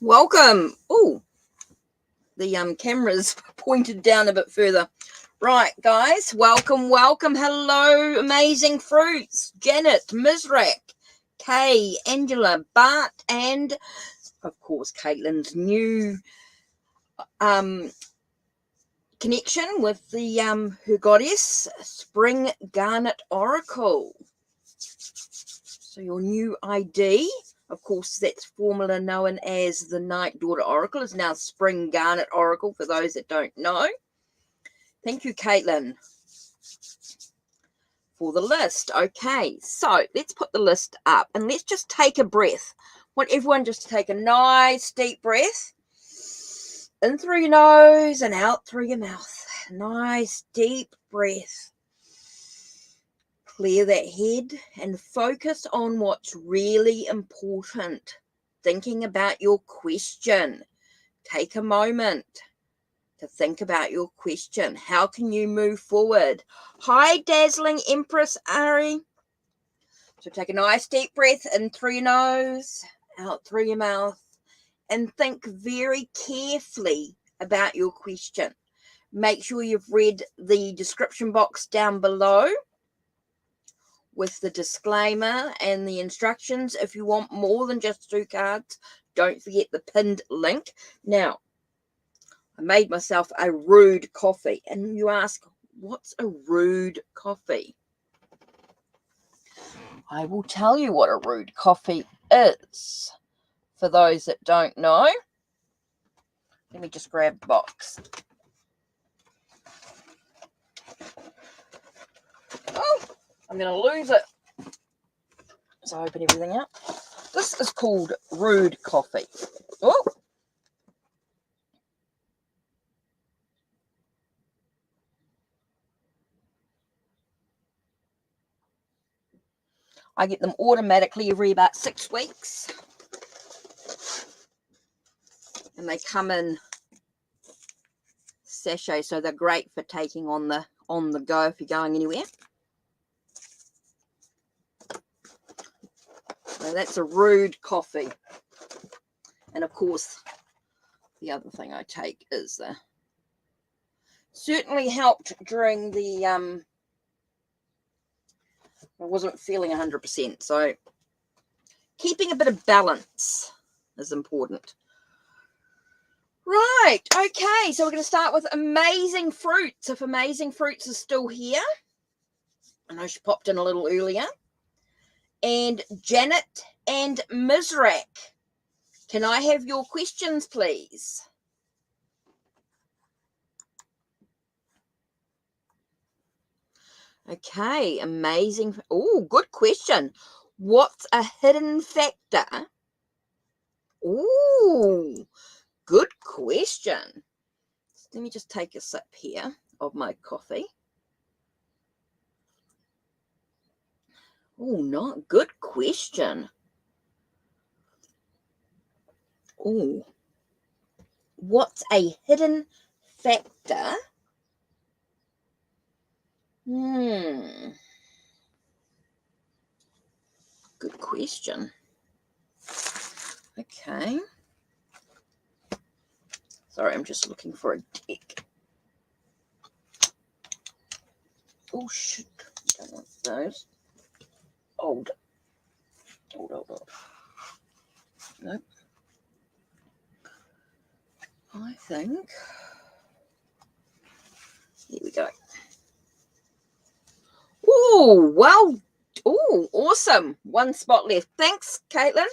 Welcome. Oh, the camera's pointed down a bit further. Right, guys, welcome. Hello, Amazing Fruits, Janet, Mizrak, Kay, Angela, Bart, and of course Caitlin's new connection with the her goddess Spring Garnet Oracle. So your new ID, of course, that's formerly known as the Night Daughter Oracle, is now Spring Garnet Oracle, for those that don't know. Thank you, Caitlin, for the list. Okay, so let's put the list up and let's just take a breath. I want everyone just to take a nice deep breath. In through your nose and out through your mouth. Nice deep breath. Clear that head and focus on what's really important. Thinking about your question. Take a moment to think about your question. How can you move forward? Hi, Dazzling Empress Ari. So take a nice deep breath in through your nose, out through your mouth, and think very carefully about your question. Make sure you've read the description box down below with the disclaimer and the instructions. If you want more than just 2 cards, don't forget the pinned link. Now, I made myself a rude coffee. And you ask, what's a rude coffee? I will tell you what a rude coffee is. For those that don't know, let me just grab the box. Oh, I'm going to lose it. So I open everything up. This is called rude coffee. Oh. I get them automatically every about 6 weeks. And they come in sachets, so they're great for taking on the go if you're going anywhere. So that's a rude coffee. And of course, the other thing I take is certainly helped during the I wasn't feeling 100%. So keeping a bit of balance is important. Right, okay, so we're going to start with Amazing Fruits. If Amazing Fruits is still here, I know she popped in a little earlier. And Janet and Mizrak, can I have your questions, please? Okay, amazing. Oh, good question. What's a hidden factor? Oh, good question. Let me just take a sip here of my coffee. Oh, not good question. Oh, what's a hidden factor? Good question. Okay. Sorry, I'm just looking for a deck. Oh, shit. Don't want those. Old. Nope. I think. Here we go. Oh, well. Oh, awesome. One spot left. Thanks, Caitlin.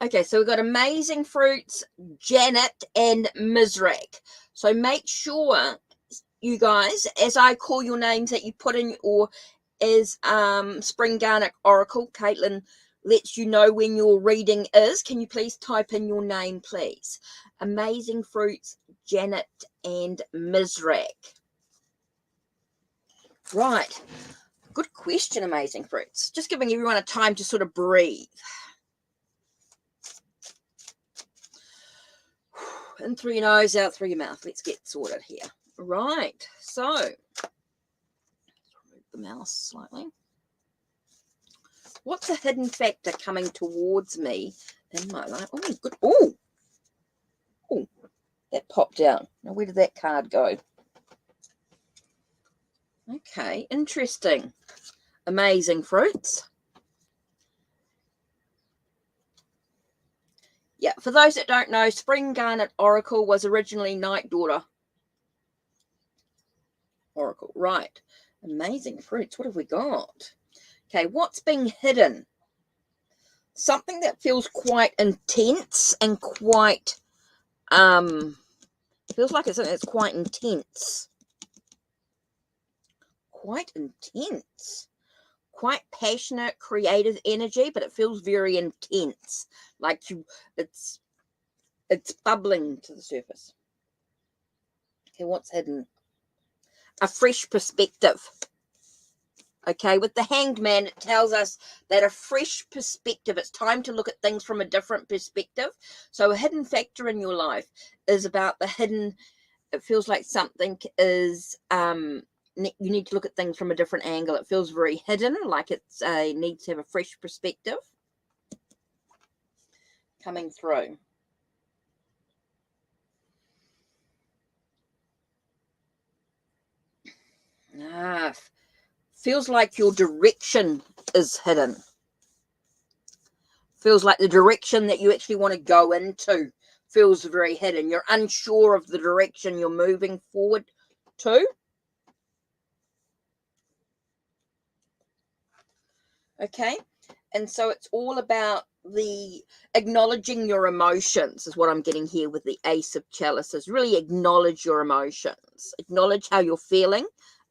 Okay, so we've got Amazing Fruits, Janet, and Mizrak. So make sure, you guys, as I call your names, that you put in, or as Spring Garnet Oracle, Caitlin lets you know when your reading is. Can you please type in your name, please? Amazing Fruits, Janet, and Mizrak. Right. Good question, Amazing Fruits. Just giving everyone a time to sort of breathe. In through your nose, out through your mouth. Let's get sorted here. Right. So, remove the mouse slightly. What's a hidden factor coming towards me in my life? Oh, good. Oh, that popped out. Now, where did that card go? Okay, interesting. Amazing Fruits. Yeah, for those that don't know, Spring Garnet Oracle was originally Night Daughter Oracle. Right. Amazing Fruits. What have we got? Okay, what's being hidden? Something that feels quite intense and quite, feels like it's something that's quite intense. Quite intense. Quite passionate, creative energy, but it feels very intense. Like it's bubbling to the surface. Okay, what's hidden? A fresh perspective. Okay, with the Hanged Man, it tells us that a fresh perspective, it's time to look at things from a different perspective. So a hidden factor in your life is about the hidden, it feels like something is, you need to look at things from a different angle. It feels very hidden, like it's needs to have a fresh perspective coming through. Feels like your direction is hidden. Feels like the direction that you actually want to go into feels very hidden. You're unsure of the direction you're moving forward to. Okay. And so it's all about the acknowledging your emotions is what I'm getting here with the Ace of Chalices. Really acknowledge your emotions. Acknowledge how you're feeling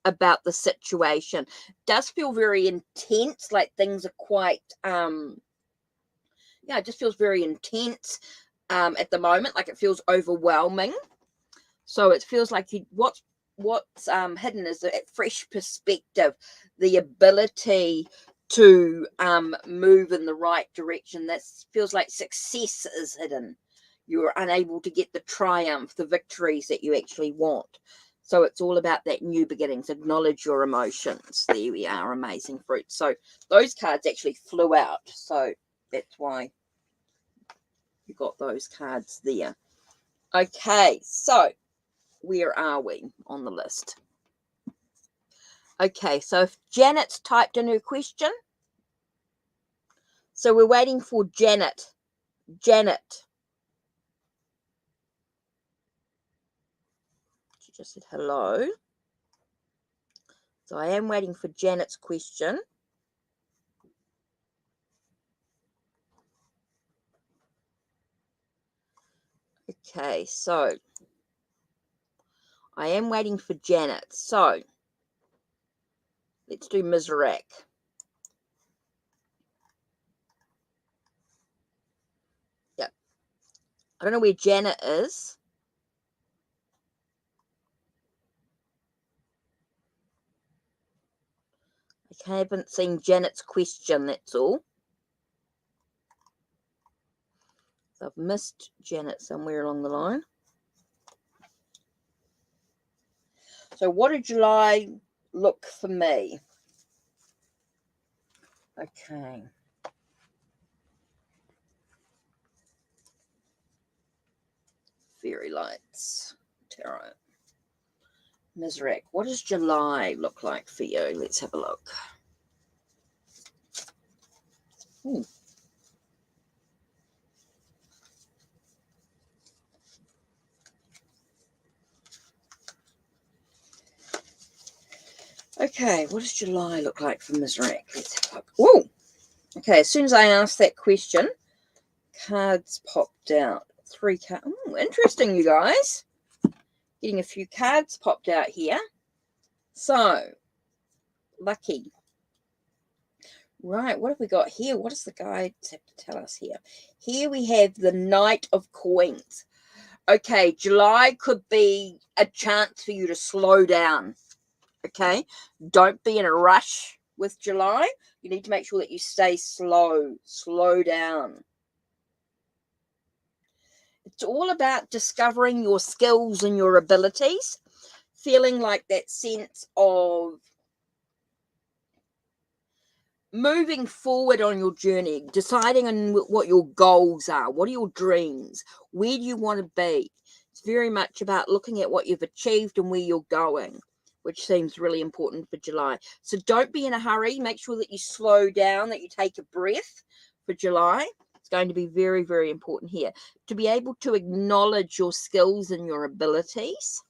about the situation. It does feel very intense, like things are quite, it just feels very intense at the moment, like it feels overwhelming. So it feels like what's hidden is a fresh perspective, the ability to move in the right direction. That feels like success is hidden. You're unable to get the triumph, the victories that you actually want. So it's all about that new beginnings. Acknowledge your emotions. There we are, Amazing Fruit. So those cards actually flew out. So that's why you got those cards there. Okay, so where are we on the list? Okay, so if Janet's typed in her question, so we're waiting for Janet. Janet. She just said hello. So I am waiting for Janet's question. Okay, so I am waiting for Janet. So Let's do Mizrak. Yep. I don't know where Janet is. I haven't seen Janet's question, that's all. So I've missed Janet somewhere along the line. So what did July look for me? Okay. Fairy lights. Tarot. Mizrak. What does July look like for you? Let's have a look. Ooh. Okay, what does July look like for Mizrak? Let's have a look. Whoa! Okay, as soon as I asked that question, cards popped out. 3 cards. Oh, interesting, you guys. Getting a few cards popped out here. So, lucky. Right, what have we got here? What does the guides have to tell us here? Here we have the Knight of Coins. Okay, July could be a chance for you to slow down. Okay, don't be in a rush with July. You need to make sure that you stay slow down. It's all about discovering your skills and your abilities, feeling like that sense of moving forward on your journey, deciding on what your goals are, what are your dreams, where do you want to be. It's very much about looking at what you've achieved and where you're going, which seems really important for July. So don't be in a hurry. Make sure that you slow down, that you take a breath for July. It's going to be very, very important here to be able to acknowledge your skills and your abilities,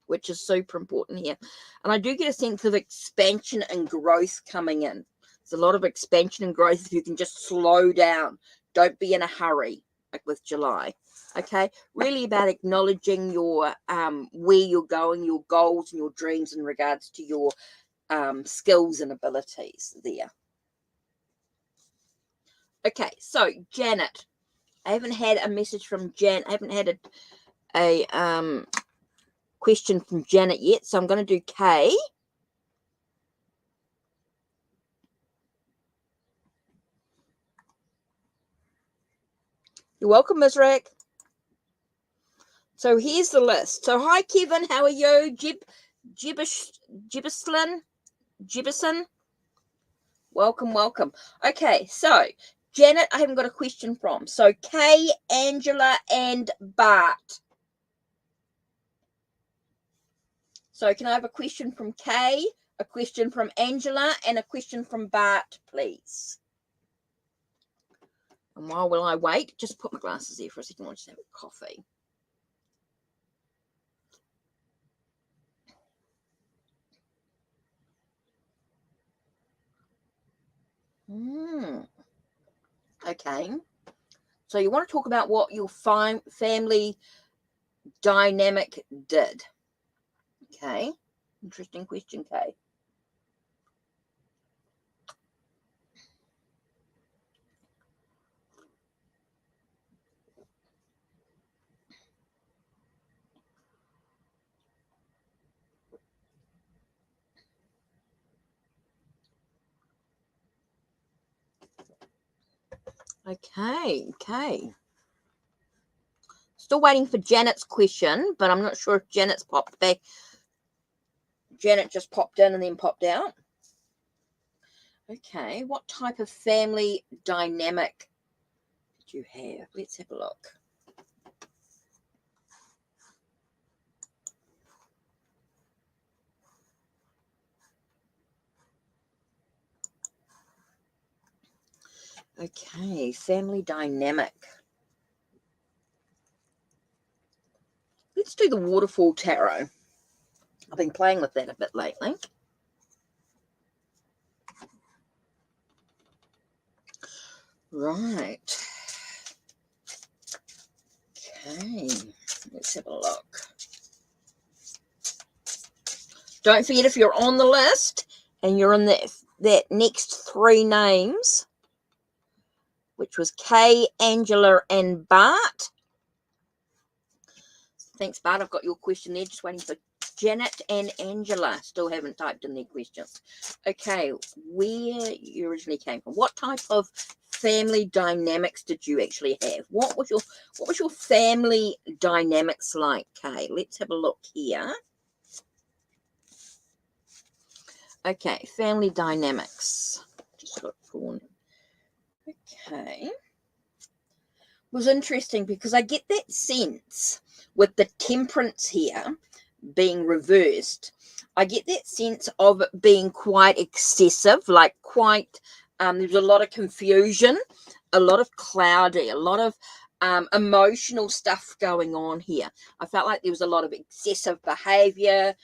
which is super important here. And I do get a sense of expansion and growth coming in. There's a lot of expansion and growth if you can just slow down. Don't be in a hurry, like with July. Okay, really about acknowledging your where you're going, your goals and your dreams in regards to your skills and abilities there. Okay, so Janet, I haven't had a message from Jan. I haven't had a question from Janet yet, so I'm going to do Kay. You're welcome, Ms. Rick. So here's the list. So hi, Kevin. How are you? Gibbison. Welcome. Okay, so Janet, I haven't got a question from. So Kay, Angela, and Bart. So can I have a question from Kay, a question from Angela, and a question from Bart, please? And while I wait, just put my glasses there for a second. I'll just have a coffee. Okay. So you want to talk about what your family dynamic did. Okay. Interesting question, Kay. Okay. Still waiting for Janet's question, but I'm not sure if Janet's popped back. Janet just popped in and then popped out. Okay, what type of family dynamic did you have? Let's have a look. Okay, family dynamic. Let's do the waterfall tarot. I've been playing with that a bit lately. Right. Okay, let's have a look. Don't forget, if you're on the list, And you're in that next three names, which was Kay, Angela, and Bart. Thanks, Bart. I've got your question there. Just waiting for Janet and Angela. Still haven't typed in their questions. Okay, where you originally came from. What type of family dynamics did you actually have? What was your family dynamics like, Kay? Let's have a look here. Okay, family dynamics. Just got drawn. Okay. Was interesting because I get that sense with the temperance here being reversed. I get that sense of it being quite excessive, like quite, there's a lot of confusion, a lot of cloudy, a lot of emotional stuff going on here. I felt like there was a lot of excessive behavior.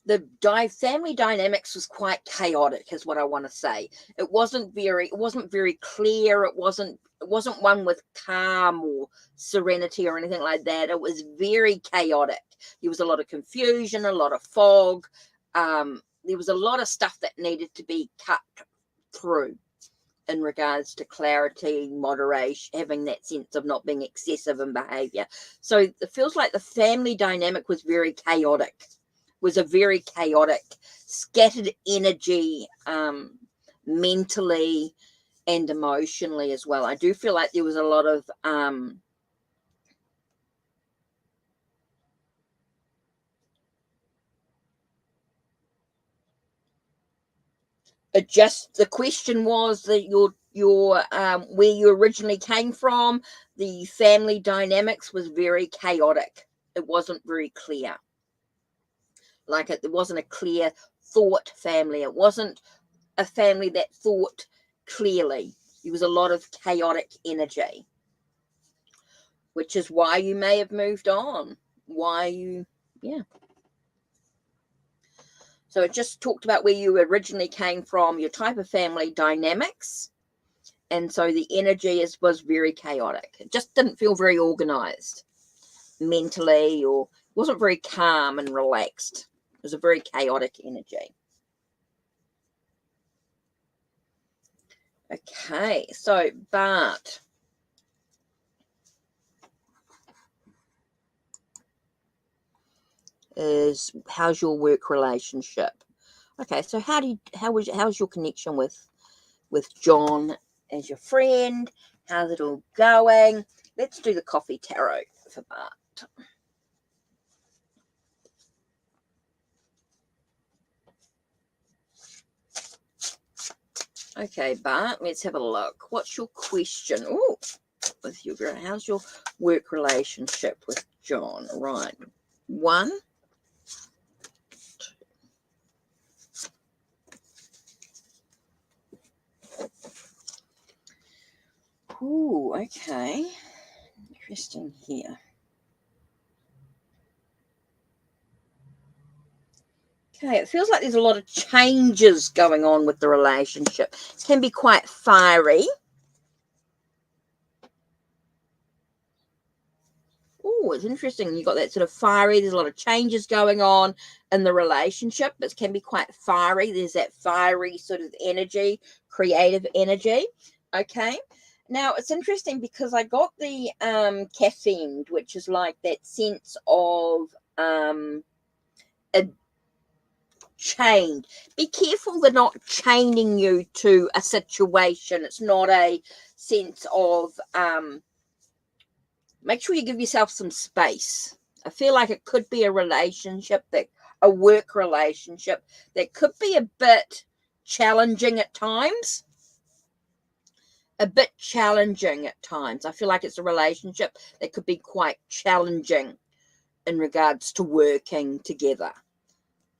The family dynamics was quite chaotic, is what I want to say. It wasn't very clear. It wasn't one with calm or serenity or anything like that. It was very chaotic. There was a lot of confusion, a lot of fog. There was a lot of stuff that needed to be cut through in regards to clarity, moderation, having that sense of not being excessive in behavior. So it feels like the family dynamic was very chaotic. Was a very chaotic, scattered energy, mentally and emotionally as well. I do feel like there was a lot of the question was that your where you originally came from, the family dynamics was very chaotic. It wasn't very clear. Like it wasn't a clear thought family. It wasn't a family that thought clearly. There was a lot of chaotic energy, which is why you may have moved on. So it just talked about where you originally came from, your type of family dynamics. And so the energy was very chaotic. It just didn't feel very organized mentally, or wasn't very calm and relaxed. It was a very chaotic energy. Okay, so Bart. How's your work relationship? Okay, so how's your connection with John as your friend? How's it all going? Let's do the coffee tarot for Bart. Okay, Bart, let's have a look. What's your question? Oh, with your girl, how's your work relationship with John? Right. 1, 2. Ooh, okay. Interesting here. Okay, it feels like there's a lot of changes going on with the relationship. It can be quite fiery. Oh, it's interesting. You got that sort of fiery. There's a lot of changes going on in the relationship, but it can be quite fiery. There's that fiery sort of energy, creative energy. Okay. Now, it's interesting because I got the caffeine, which is like that sense of a chained. Be careful they're not chaining you to a situation. It's not a sense of make sure you give yourself some space. I feel like it could be a work relationship that could be a bit challenging at times. I feel like it's a relationship that could be quite challenging in regards to working together.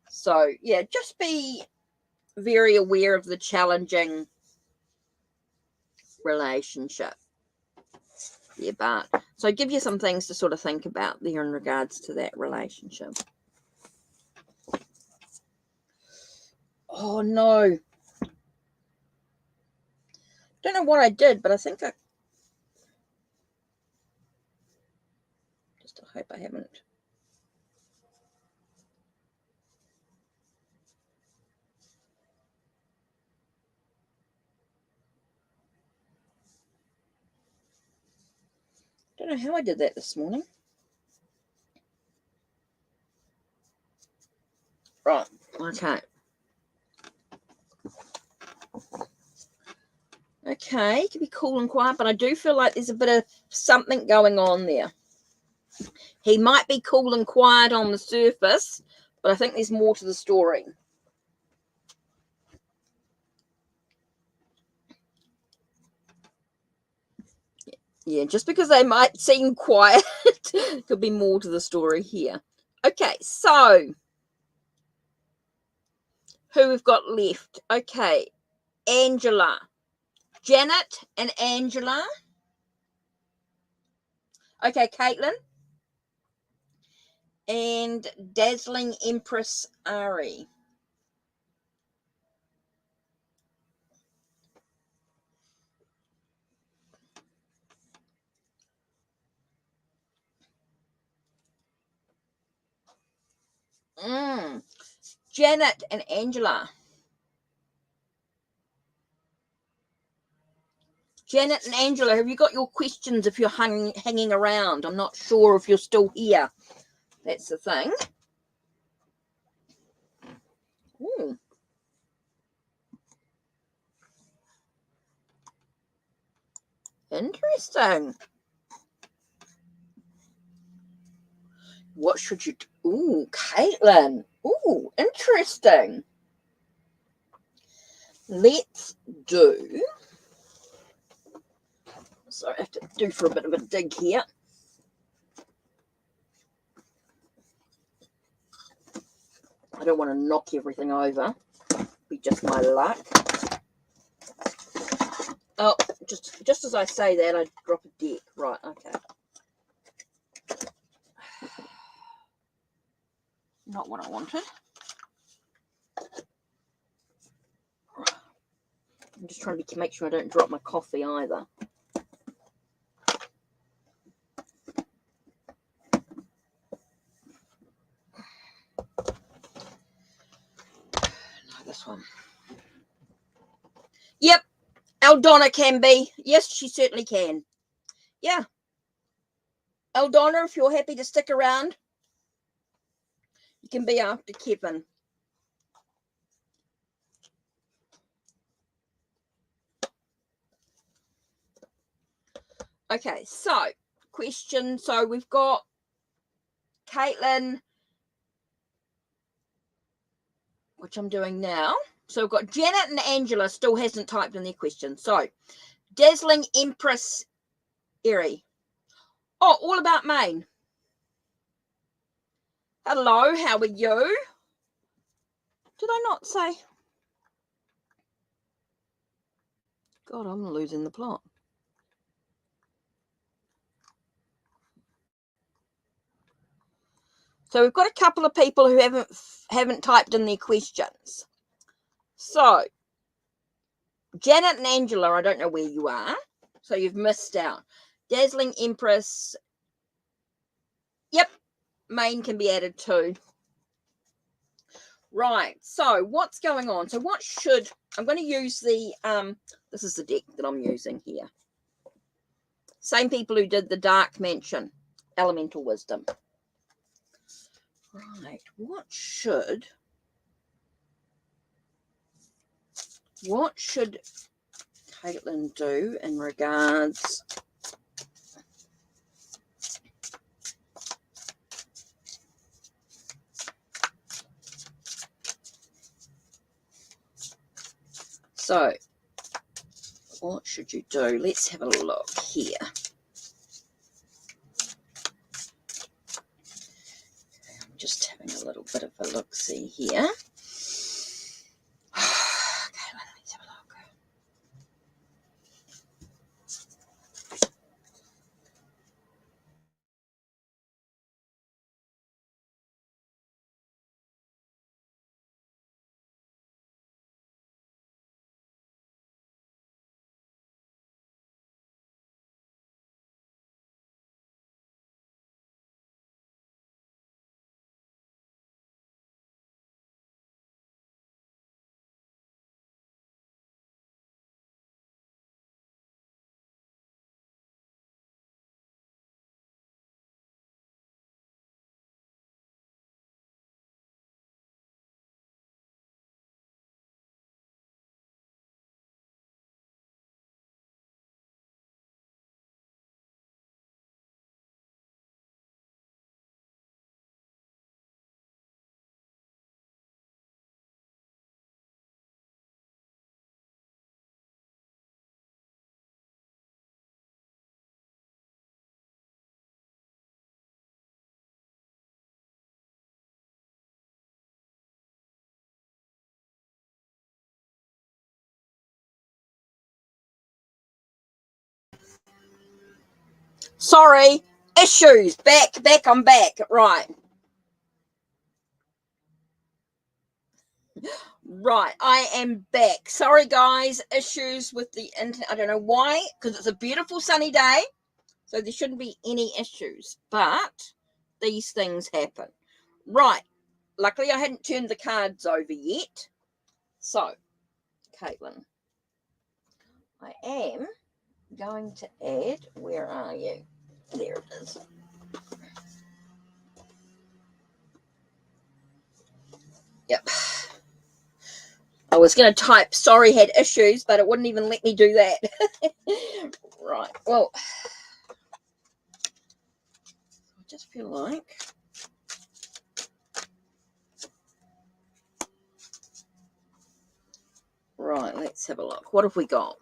So, yeah, just be very aware of the challenging relationship. Yeah, but so give you some things to sort of think about there in regards to that relationship. Oh no. Don't know what I did, but I think I hope I haven't. Don't know how I did that this morning. Right, okay. Okay, it can be cool and quiet, but I do feel like there's a bit of something going on there. He might be cool and quiet on the surface, but I think there's more to the story. Yeah, just because they might seem quiet, could be more to the story here. Okay, so who we've got left? Okay, Angela. Janet and Angela. Okay, Caitlin. And Dazzling Empress Ari. Janet and Angela. Janet and Angela, have you got your questions if you're hanging around? I'm not sure if you're still here. That's the thing. Ooh. Interesting. What should you do? Ooh, Caitlin. Ooh, interesting. Let's do... Sorry, I have to do for a bit of a dig here. I don't want to knock everything over. Be just my luck. Oh, just as I say that, I drop a deck. Right, okay. Not what I wanted. I'm just trying to make sure I don't drop my coffee either. No, this one. Yep, Eldonna can be. Yes, she certainly can. Yeah. Eldonna, if you're happy to stick around, you can be after Kevin. Okay, so question. So we've got Caitlin, which I'm doing now. So we've got Janet and Angela still hasn't typed in their question. So Dazzling Empress Erie. Oh, all about Maine. Hello, how are you? Did I not say? God, I'm losing the plot. So we've got a couple of people who haven't typed in their questions. So Janet and Angela, I don't know where you are, so you've missed out. Dazzling Empress. Yep, Maine can be added too. Right, so what's going on? So what should... I'm going to use the... this is the deck that I'm using here. Same people who did the Dark Mansion, Elemental Wisdom. Right, what should Caitlin do in regards... So, what should you do? Let's have a look here. I'm just having a little bit of a look-see here. Sorry, issues. I'm back. Right. Right, I am back. Sorry, guys, issues with the internet. I don't know why, because it's a beautiful sunny day, so there shouldn't be any issues, but these things happen. Right, luckily I hadn't turned the cards over yet. So, Caitlin, I am going to add, where are you? There it is. Yep. I was going to type sorry had issues, but it wouldn't even let me do that. Right, well, I just feel like right, let's have a look. What have we got?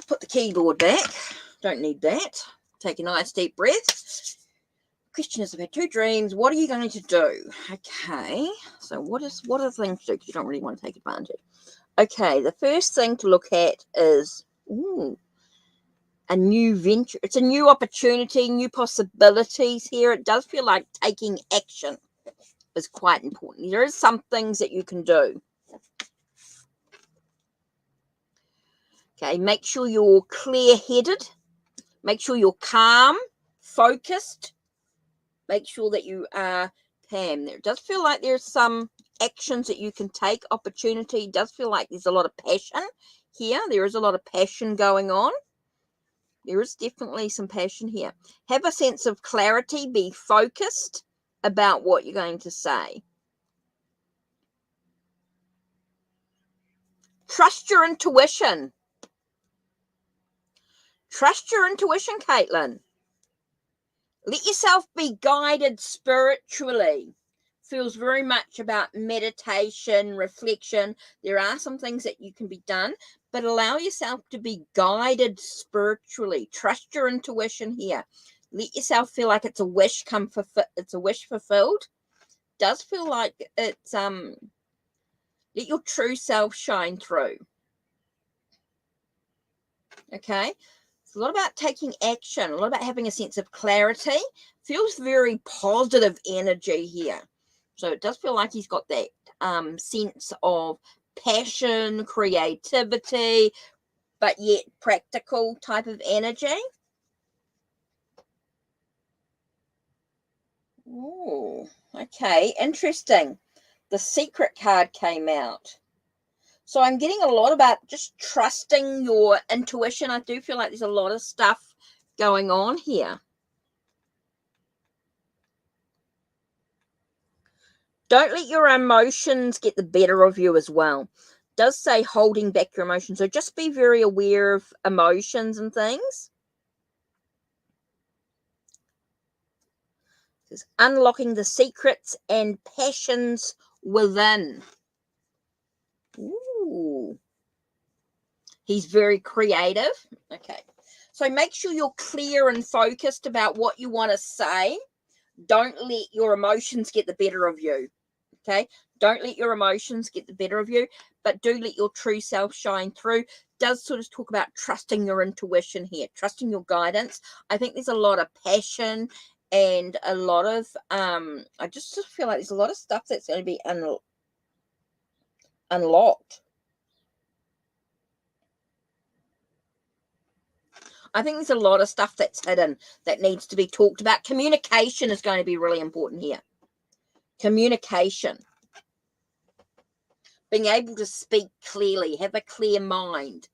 Put the keyboard back. Don't need that. Take a nice deep breath. Question is, I've had 2 dreams. What are you going to do? Okay, so what are the things to do? Because you don't really want to take advantage. Okay, the first thing to look at is a new venture. It's a new opportunity, new possibilities here. It does feel like taking action is quite important. There is some things that you can do. Okay, make sure you're clear-headed. Make sure you're calm, focused. Make sure that you are calm. There does feel like there's some actions that you can take, opportunity. It does feel like there's a lot of passion here. There is a lot of passion going on. There is definitely some passion here. Have a sense of clarity. Be focused about what you're going to say. Trust your intuition. Trust your intuition, Caitlin. Let yourself be guided spiritually. Feels very much about meditation, reflection. There are some things that you can be done, but allow yourself to be guided spiritually. Trust your intuition here. Let yourself feel like it's a wish fulfilled. Does feel like it's let your true self shine through. Okay? It's a lot about taking action, a lot about having a sense of clarity. Feels very positive energy here. So it does feel like he's got that sense of passion, creativity, but yet practical type of energy. Oh, okay, interesting. The Secret card came out. So I'm getting a lot about just trusting your intuition. I do feel like there's a lot of stuff going on here. Don't let your emotions get the better of you as well. It does say holding back your emotions. So just be very aware of emotions and things. It's unlocking the secrets and passions within. Ooh. He's very creative. Okay. So make sure you're clear and focused about what you want to say. Don't let your emotions get the better of you. Okay. Don't let your emotions get the better of you, but do let your true self shine through. Does sort of talk about trusting your intuition here, trusting your guidance. I think there's a lot of passion and a lot of, I just feel like there's a lot of stuff that's going to be unlocked. I think there's a lot of stuff that's hidden that needs to be talked about. Communication is going to be really important here. Communication. Being able to speak clearly, have a clear mind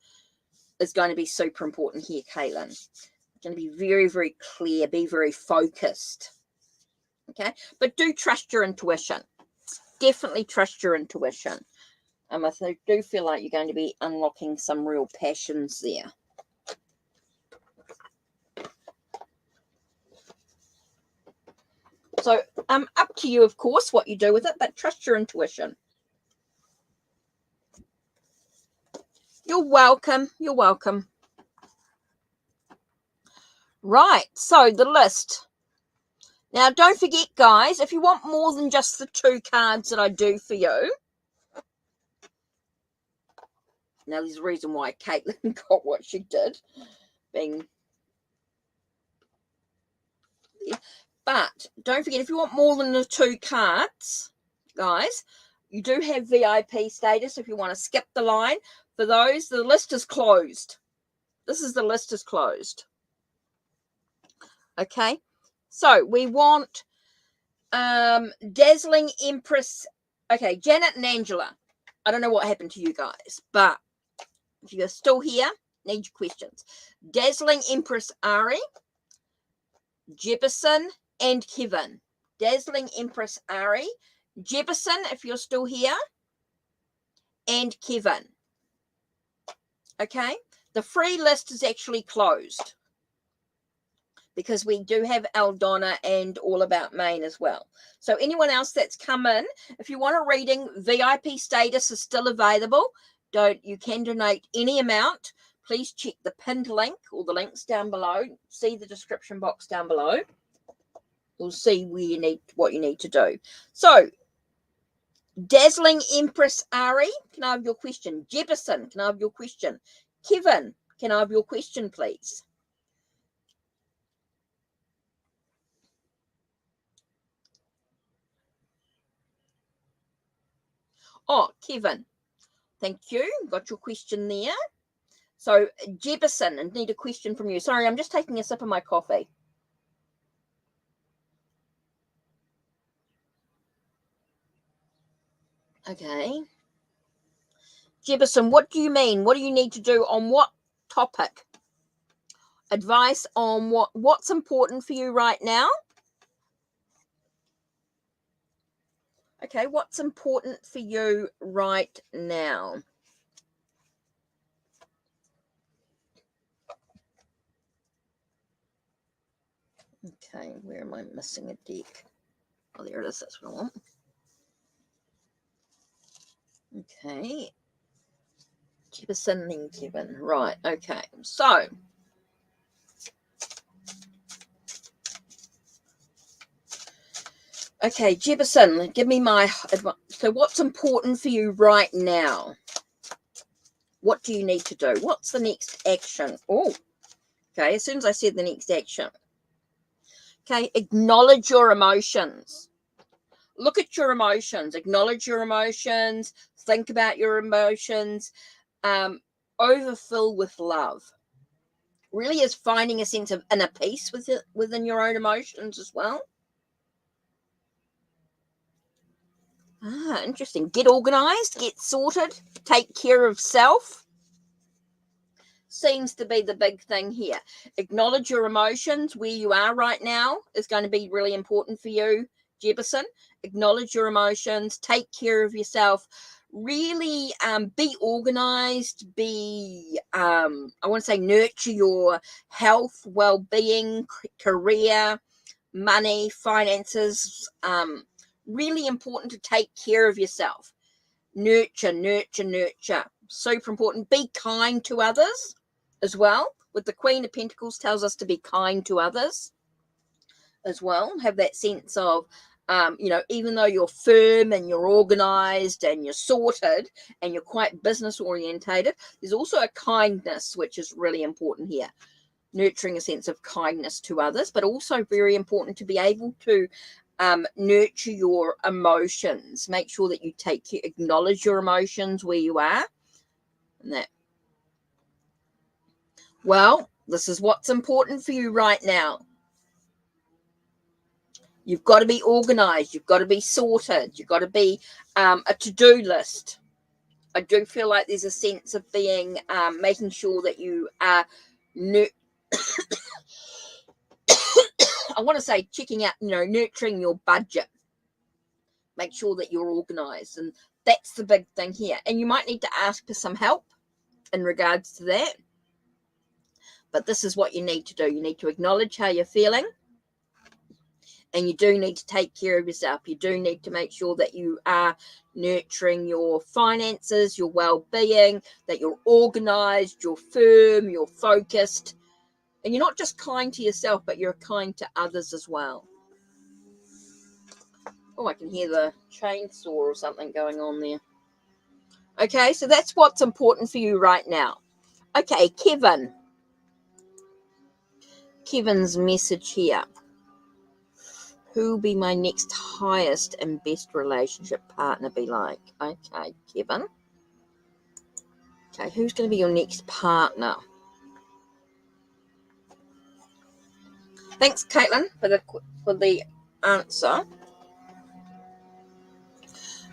is going to be super important here, Caitlin. It's going to be very, very clear, be very focused. Okay? But do trust your intuition. Definitely trust your intuition. I do feel like you're going to be unlocking some real passions there. So, up to you, of course, what you do with it, but trust your intuition. You're welcome. You're welcome. Right, so the list. Now, don't forget, guys, if you want more than just the 2 cards that I do for you. Now, there's a reason why Caitlin got what she did, being But don't forget, if you want more than the 2 cards, guys, you do have VIP status if you want to skip the line. For those, the list is closed. This is the list is closed. Okay, so we want Dazzling Empress. Okay, Janet and Angela. I don't know what happened to you guys, but if you're still here, need your questions. Dazzling Empress Ari, Jefferson, and Kevin. Dazzling Empress Ari, Jefferson, if you're still here, and Kevin. Okay, the free list is actually closed because we do have Aldonna and All About Maine as well. So anyone else that's come in, if you want a reading, VIP status is still available. You can donate any amount. Please check the pinned link or the links down below. See the description box down below. We'll see where what you need to do. So, Dazzling Empress Ari, can I have your question? Jefferson, can I have your question? Kevin, can I have your question, please? Oh, Kevin, thank you. Got your question there. So, Jefferson, I need a question from you. Sorry, I'm just taking a sip of my coffee. Okay. Jefferson, what do you mean? What do you need to do on what topic? Advice on what's important for you right now? Okay, what's important for you right now? Okay, where am I missing a deck? Oh, there it is. That's what I want. Okay. Jefferson and Kevin. Right, okay. So, okay, Jefferson, give me my advice. So what's important for you right now? What do you need to do? What's the next action? Oh, okay, as soon as I said the next action. Okay, acknowledge your emotions. Look at your emotions. Acknowledge your emotions. Think about your emotions. Overfill with love. Really is finding a sense of inner peace within your own emotions as well. Interesting. Get organized, get sorted, take care of self. Seems to be the big thing here. Acknowledge your emotions. Where you are right now is going to be really important for you, Jefferson. Acknowledge your emotions, take care of yourself. Really be organized, I want to say nurture your health, well-being, career, money, finances. Really important to take care of yourself. Nurture, nurture, nurture. Super important. Be kind to others as well. With the Queen of Pentacles tells us to be kind to others as well. Have that sense of, even though you're firm and you're organized and you're sorted and you're quite business orientated, there's also a kindness, which is really important here. Nurturing a sense of kindness to others, but also very important to be able to nurture your emotions. Make sure that you acknowledge your emotions where you are. And that. Well, this is what's important for you right now. You've got to be organized. You've got to be sorted. You've got to be a to-do list. I do feel like there's a sense of being, making sure that you are, I want to say checking out, nurturing your budget. Make sure that you're organized. And that's the big thing here. And you might need to ask for some help in regards to that. But this is what you need to do. You need to acknowledge how you're feeling. And you do need to take care of yourself. You do need to make sure that you are nurturing your finances, your well-being, that you're organized, you're firm, you're focused. And you're not just kind to yourself, but you're kind to others as well. Oh, I can hear the chainsaw or something going on there. Okay, so that's what's important for you right now. Okay, Kevin. Kevin's message here. Who will be my next highest and best relationship partner be like? Okay, Kevin. Okay, who's going to be your next partner? Thanks, Caitlin, for the answer.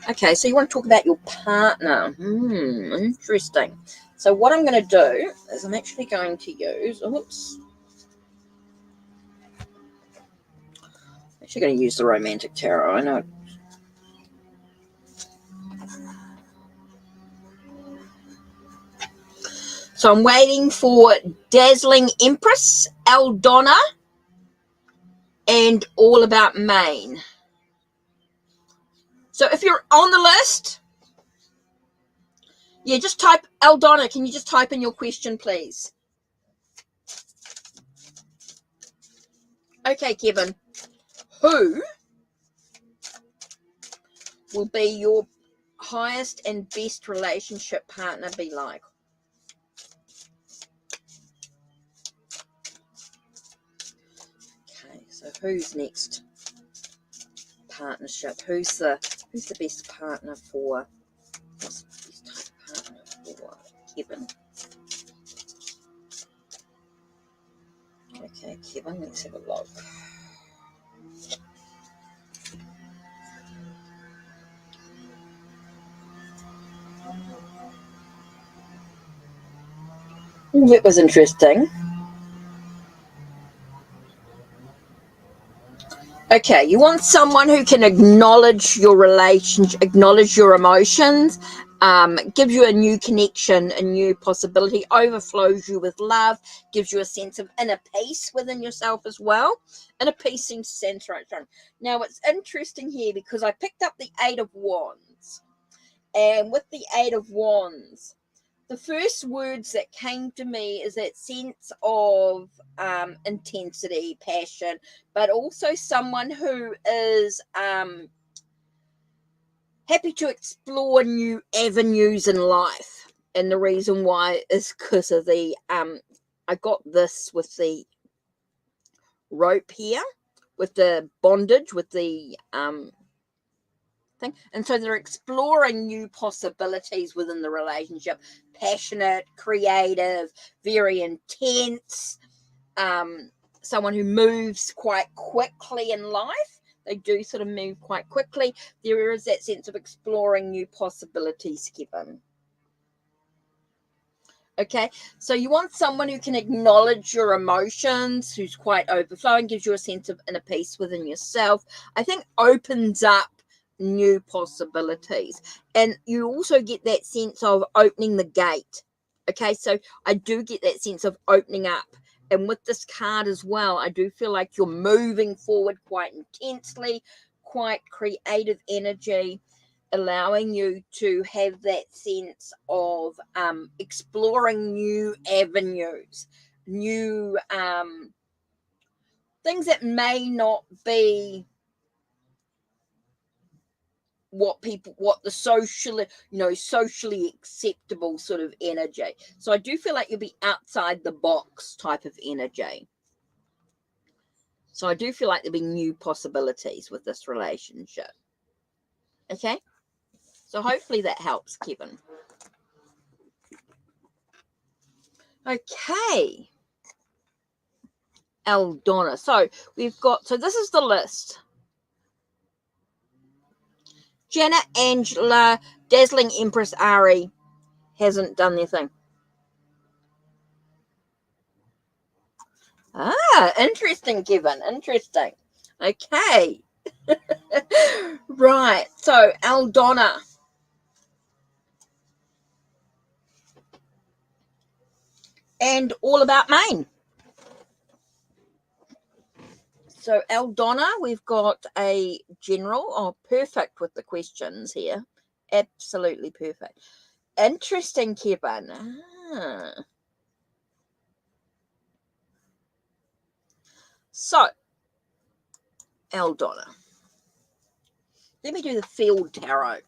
Okay, so you want to talk about your partner. Interesting. So what I'm going to do is I'm actually going to use, actually going to use the Romantic Tarot. I know. So I'm waiting for Dazzling Empress, Eldonna, and All About Maine. So if you're on the list, yeah, just type Eldonna. Can you just type in your question, please? Okay, Kevin. Who will be your highest and best relationship partner be like? Okay, so who's next? Partnership. Who's the best partner for? What's the best partner for Kevin? Okay, Kevin, let's have a look. That was interesting. Okay, you want someone who can acknowledge your relationship, acknowledge your emotions, gives you a new connection, a new possibility, overflows you with love, gives you a sense of inner peace within yourself as well. Inner peace seems to stand right front. Now, it's interesting here because I picked up the Eight of Wands. And with the Eight of Wands, the first words that came to me is that sense of intensity, passion, but also someone who is happy to explore new avenues in life. And the reason why is because of the I got this with the rope here, with the bondage, with the thing. And so they're exploring new possibilities within the relationship. Passionate, creative, very intense, someone who moves quite quickly in life. They do sort of move quite quickly. There is that sense of exploring new possibilities, Kevin. Okay, so you want someone who can acknowledge your emotions, who's quite overflowing, gives you a sense of inner peace within yourself. I think opens up new possibilities. And you also get that sense of opening the gate. Okay, so I do get that sense of opening up. And with this card as well, I do feel like you're moving forward quite intensely, quite creative energy, allowing you to have that sense of exploring new avenues, new things that may not be what the socially acceptable sort of energy. So I do feel like you'll be outside the box type of energy. So I do feel like there'll be new possibilities with this relationship. Okay, so hopefully that helps, Kevin. Okay, Eldonna. So this is the list. Janet, Angela, Dazzling Empress, Ari hasn't done their thing. Interesting, Kevin. Interesting. Okay. Right. So, Eldonna. And All About Maine. So, Eldonna, we've got a general. Oh, perfect with the questions here. Absolutely perfect. Interesting, Kevin. So, Eldonna. Let me do the field tarot.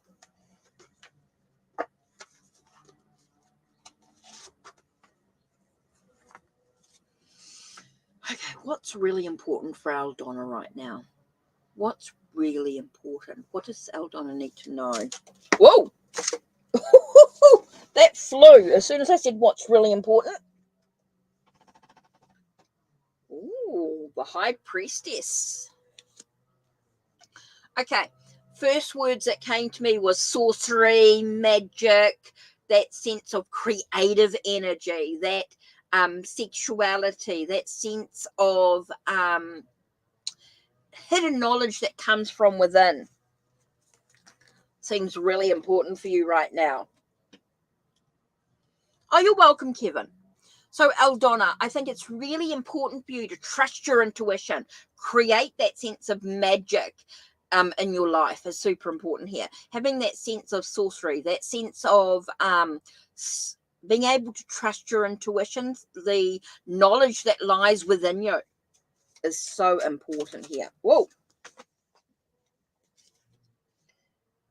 Okay, what's really important for Eldonna right now? What's really important? What does Aldona need to know? Whoa! That flew as soon as I said what's really important. Ooh, the High Priestess. Okay, first words that came to me was sorcery, magic, that sense of creative energy, that sexuality, that sense of hidden knowledge that comes from within. Seems really important for you right now. Oh, you're welcome, Kevin. So, Aldona, I think it's really important for you to trust your intuition, create that sense of magic in your life is super important here. Having that sense of sorcery, that sense of being able to trust your intuition, the knowledge that lies within you is so important here. Whoa.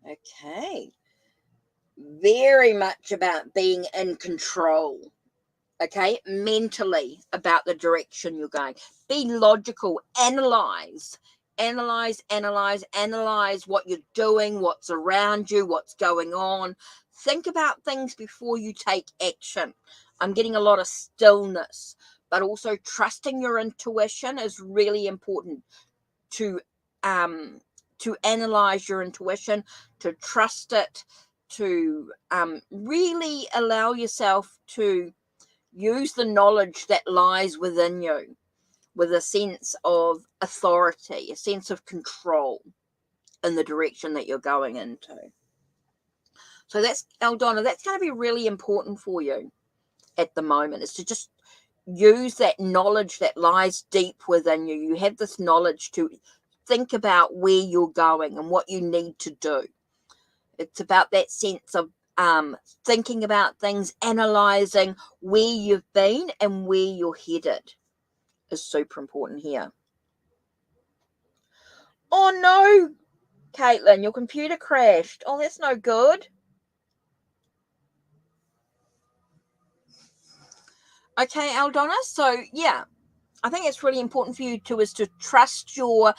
Okay. Very much about being in control. Okay, mentally about the direction you're going. Be logical, analyze what you're doing, what's around you, what's going on. Think about things before you take action. I'm getting a lot of stillness, but also trusting your intuition is really important to analyze your intuition, to trust it, to really allow yourself to use the knowledge that lies within you with a sense of authority, a sense of control in the direction that you're going into. So that's, Aldona, that's going to be really important for you at the moment, is to just use that knowledge that lies deep within you. You have this knowledge to think about where you're going and what you need to do. It's about that sense of thinking about things, analyzing where you've been and where you're headed is super important here. Oh no, Caitlin, your computer crashed. Oh, that's no good. Okay, Aldona. So yeah, I think it's really important for you to trust your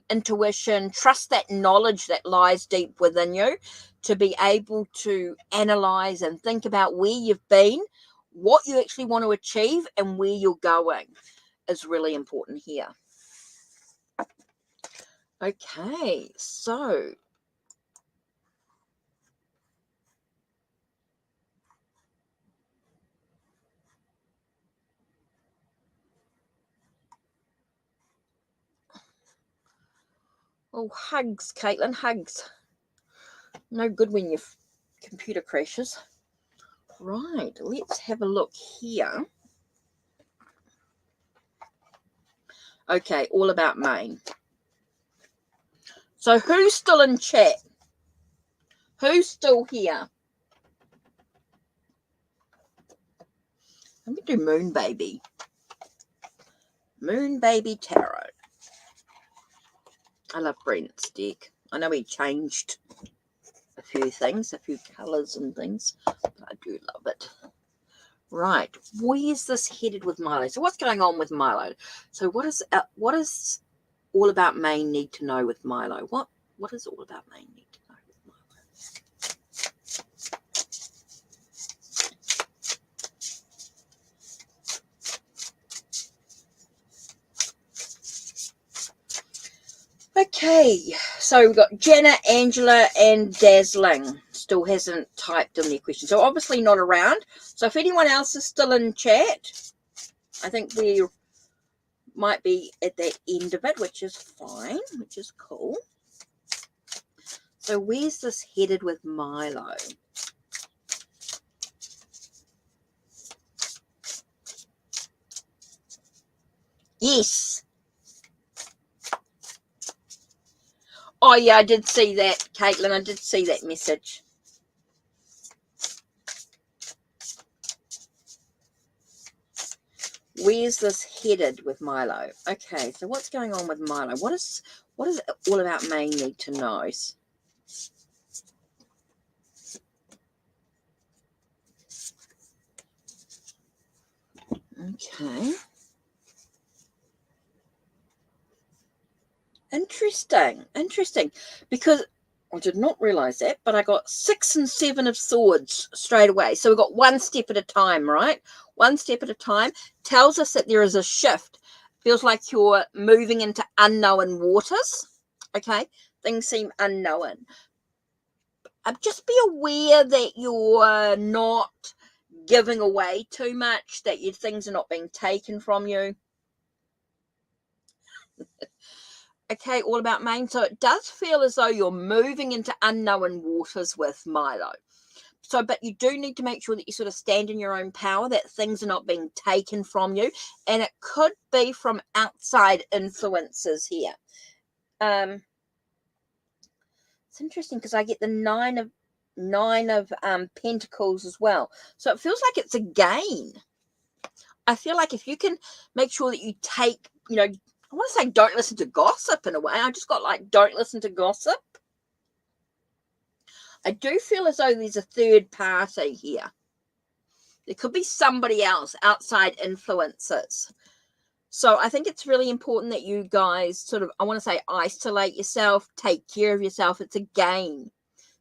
intuition, trust that knowledge that lies deep within you, to be able to analyze and think about where you've been, what you actually want to achieve, and where you're going is really important here. Okay, so oh, hugs, Caitlin, hugs. No good when your computer crashes. Right, let's have a look here. Okay, all about Maine. So who's still in chat? Who's still here? I'm going to do Moon Baby. Moon Baby Tarot. I love Brent's deck. I know he changed a few things, a few colours and things, but I do love it. Right, where's this headed with Milo? So what's going on with Milo? So what is all about Maine need to know with Milo? What is all about Maine need to know with Milo? Okay, so we've got Jenna, Angela, and Dazzling. Still hasn't typed in their question. So obviously not around. So if anyone else is still in chat, I think we might be at the end of it, which is fine, which is cool. So where's this headed with Milo? Yes. Oh, yeah, I did see that, Caitlin. I did see that message. Where's this headed with Milo? Okay, so what's going on with Milo? What is all about Maine need to know? Okay. Interesting. Because I did not realize that, but I got 6 and 7 of swords straight away. So we've got one step at a time, right? One step at a time tells us that there is a shift. Feels like you're moving into unknown waters. Okay, things seem unknown. Just be aware that you're not giving away too much, that your things are not being taken from you. Okay, all about Maine. So it does feel as though you're moving into unknown waters with Milo. So, but you do need to make sure that you sort of stand in your own power, that things are not being taken from you. And it could be from outside influences here. It's interesting because I get the nine of Pentacles as well. So it feels like it's a gain. I feel like if you can make sure that you take, I want to say don't listen to gossip in a way. I just got like don't listen to gossip. I do feel as though there's a third party here. There could be somebody else, outside influences. So I think it's really important that you guys sort of, I want to say isolate yourself, take care of yourself. It's a gain.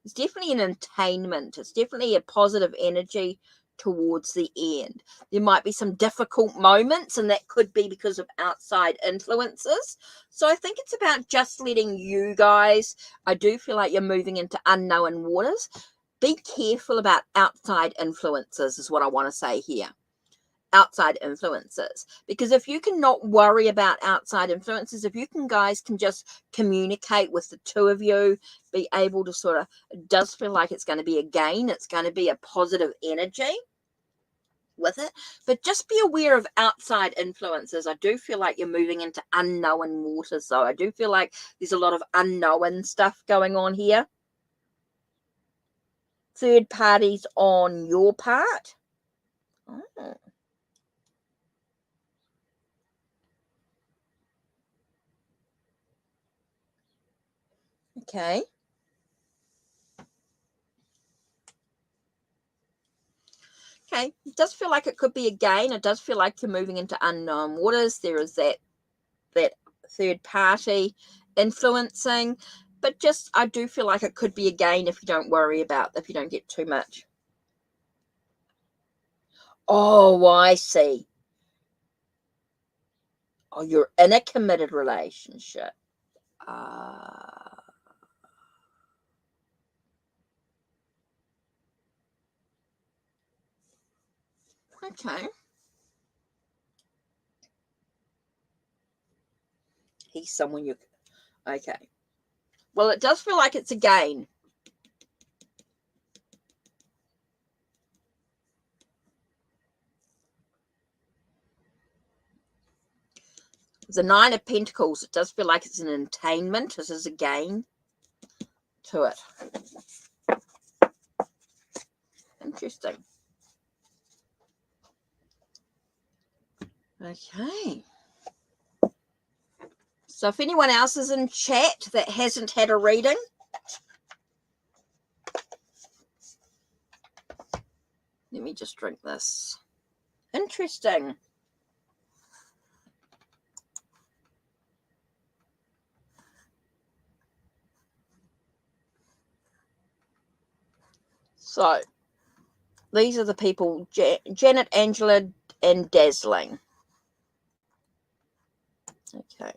It's definitely an attainment. It's definitely a positive energy towards the end. There might be some difficult moments, and that could be because of outside influences. So I think it's about just letting you guys, I do feel like you're moving into unknown waters. Be careful about outside influences is what I want to say here. Outside influences, because if you can not worry about outside influences, if you guys can just communicate with the two of you, be able to sort of, it does feel like it's going to be a gain. It's going to be a positive energy with it, but just be aware of outside influences. I do feel like you're moving into unknown waters, though. I do feel like there's a lot of unknown stuff going on here. Third parties on your part. Oh. Okay. Okay, it does feel like it could be a gain. It does feel like you're moving into unknown waters. There is that third party influencing, but just I do feel like it could be a gain if you don't worry about, if you don't get too much. Oh, I see. Oh, you're in a committed relationship. Okay. He's someone you. Okay. Well, it does feel like it's a gain. The Nine of Pentacles, it does feel like it's an attainment. This is a gain to it. Interesting. Okay. So if anyone else is in chat that hasn't had a reading, let me just drink this. Interesting. So these are the people, Janet, Angela, and Dazzling. Okay.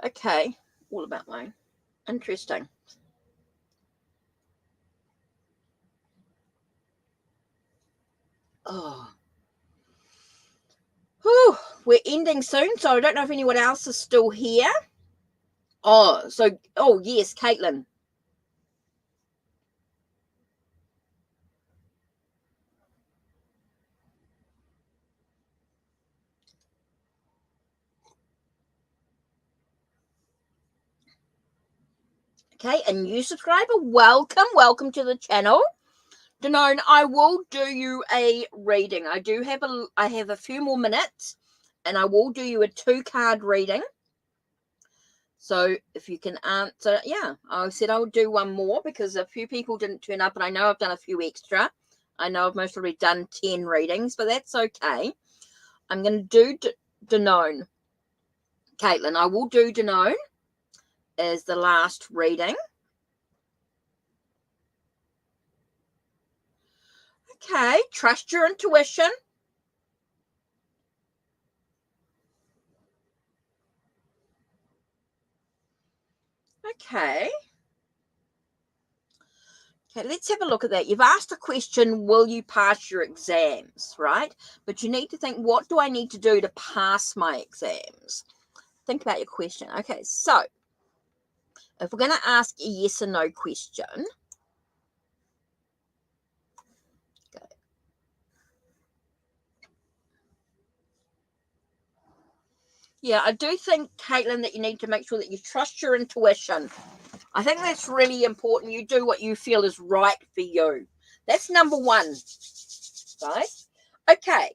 Okay. All about mine. Interesting. Oh. Whew. We're ending soon, so I don't know if anyone else is still here. Oh, yes, Caitlin. Okay, a new subscriber, welcome to the channel. Danone, I will do you a reading. I have a few more minutes, and I will do you a 2-card reading. So if you can answer, yeah, I said I would do one more because a few people didn't turn up, and I know I've done a few extra. I know I've most probably done 10 readings, but that's okay. I'm going to do Danone. Caitlin, I will do Danone as the last reading. Okay, trust your intuition. Okay. Okay, let's have a look at that. You've asked the question, will you pass your exams, right? But you need to think, what do I need to do to pass my exams? Think about your question. Okay, so if we're going to ask a yes or no question, okay. Yeah, I do think, Caitlin, that you need to make sure that you trust your intuition. I think that's really important. You do what you feel is right for you. That's number one, right? Okay,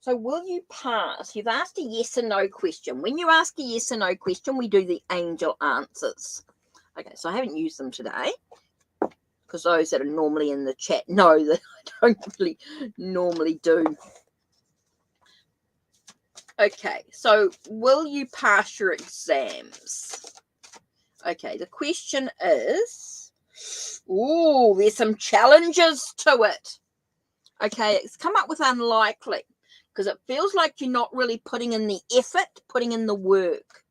so will you pass? You've asked a yes or no question. When you ask a yes or no question, we do the angel answers. Okay, so I haven't used them today because those that are normally in the chat know that I don't really normally do. Okay, so will you pass your exams? Okay, the question is, ooh, there's some challenges to it. Okay, it's come up with unlikely because it feels like you're not really putting in the effort, putting in the work.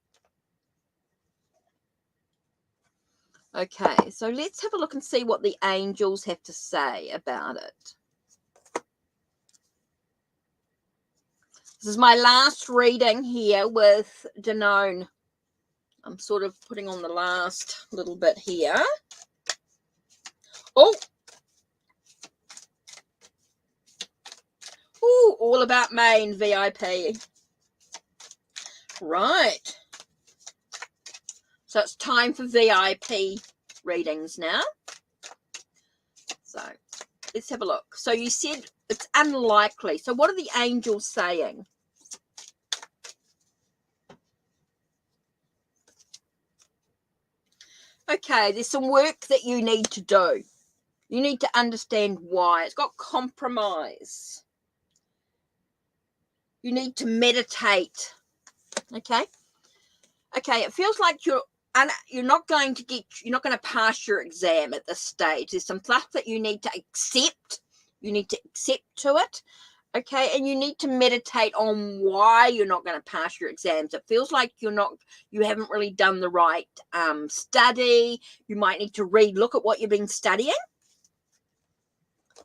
Okay, so let's have a look and see what the angels have to say about it. This is my last reading here with Danone. I'm sort of putting on the last little bit here. Oh! Ooh, all about Maine VIP. Right. So it's time for VIP readings now. So let's have a look. So you said it's unlikely. So what are the angels saying? Okay, there's some work that you need to do. You need to understand why. It's got compromise. You need to meditate. Okay. Okay, it feels like you're not going to pass your exam at this stage. There's some stuff that you need to accept. You need to accept to it. Okay, and you need to meditate on why you're not going to pass your exams. It feels like you haven't really done the right study. You might need to look at what you've been studying.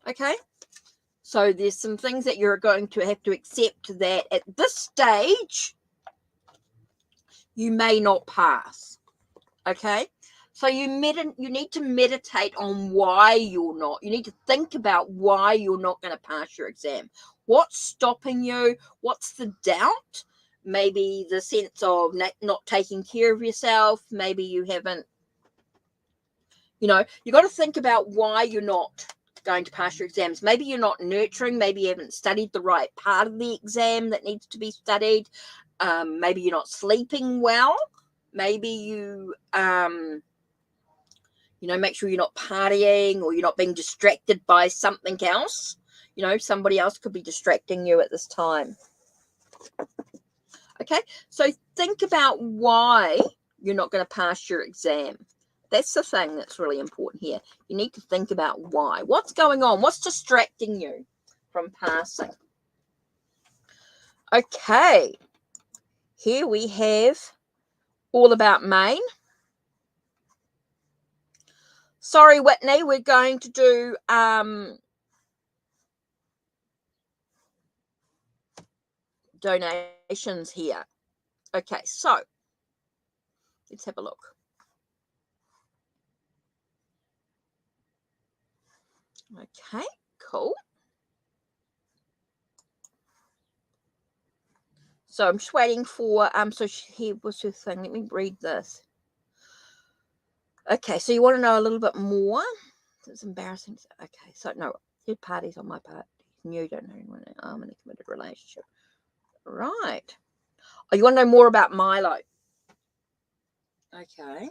Okay, so there's some things that you're going to have to accept that at this stage you may not pass. Okay, so you need to meditate on why you're not. You need to think about why you're not going to pass your exam. What's stopping you? What's the doubt? Maybe the sense of not taking care of yourself. Maybe you haven't, you got to think about why you're not going to pass your exams. Maybe you're not nurturing. Maybe you haven't studied the right part of the exam that needs to be studied. Maybe you're not sleeping well. Maybe you, make sure you're not partying or you're not being distracted by something else. Somebody else could be distracting you at this time. Okay, so think about why you're not going to pass your exam. That's the thing that's really important here. You need to think about why. What's going on? What's distracting you from passing? Okay, here we have all about Maine. Sorry, Whitney, we're going to do donations here. Okay, so let's have a look. Okay, cool. So I'm just waiting for so here was her thing. Let me read this. Okay, so you want to know a little bit more? It's embarrassing. Okay, so no, third parties on my part. You don't know anyone. I'm in a committed relationship. Right. Oh, you want to know more about Milo? Okay.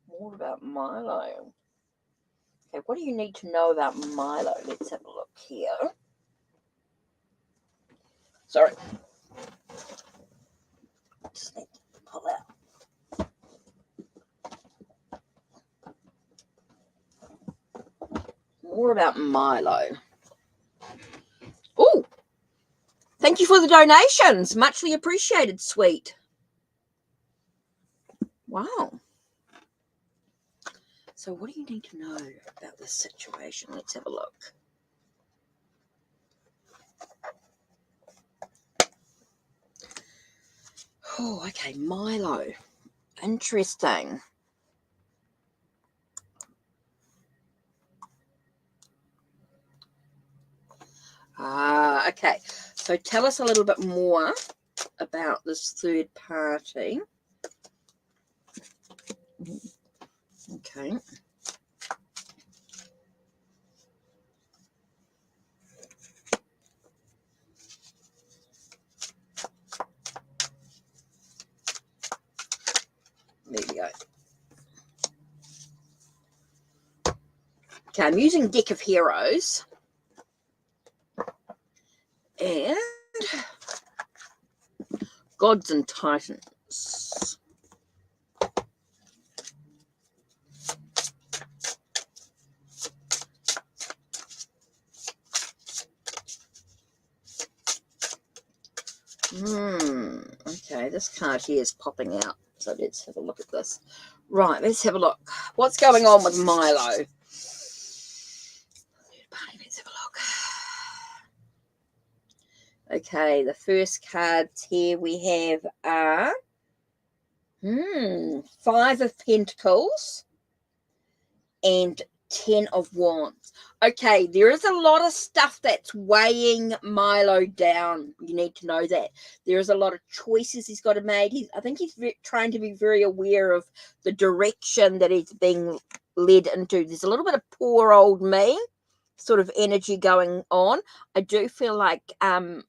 More about Milo. Okay, what do you need to know about Milo? Let's have a look here. Sorry. Just need to pull out. More about Milo. Oh, thank you for the donations. Muchly appreciated, sweet. Wow. So what do you need to know about this situation? Let's have a look. Oh, okay, Milo. Interesting. Okay. So tell us a little bit more about this third party. Okay. There we go. Okay, I'm using Deck of Heroes. And Gods and Titans. Okay, this card here is popping out. So let's have a look at this. Right, let's have a look. What's going on with Milo? Let's have a look. Okay, the first cards here we have are 5 of Pentacles and 10 of Wands. Okay, there is a lot of stuff that's weighing Milo down. You need to know that. There is a lot of choices he's got to make. I think he's trying to be very aware of the direction that he's being led into. There's a little bit of poor old me sort of energy going on. I do feel like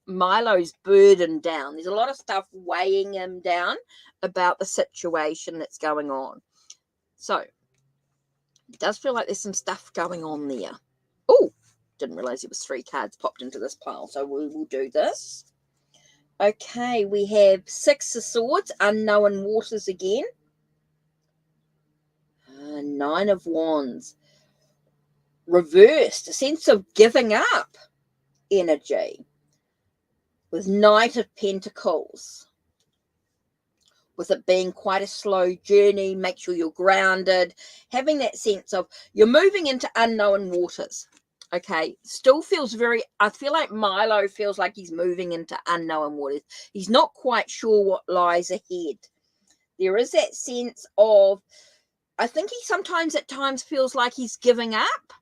Milo's burdened down. There's a lot of stuff weighing him down about the situation that's going on. So it does feel like there's some stuff going on there. Oh, didn't realize there was 3 cards popped into this pile. So we will do this. Okay, we have 6 of Swords, Unknown Waters again. 9 of Wands. Reversed, a sense of giving up energy. With Knight of Pentacles. With it being quite a slow journey, make sure you're grounded, having that sense of you're moving into unknown waters. Okay, still feels I feel like Milo feels like he's moving into unknown waters. He's not quite sure what lies ahead. There is that sense of, I think he sometimes at times feels like he's giving up.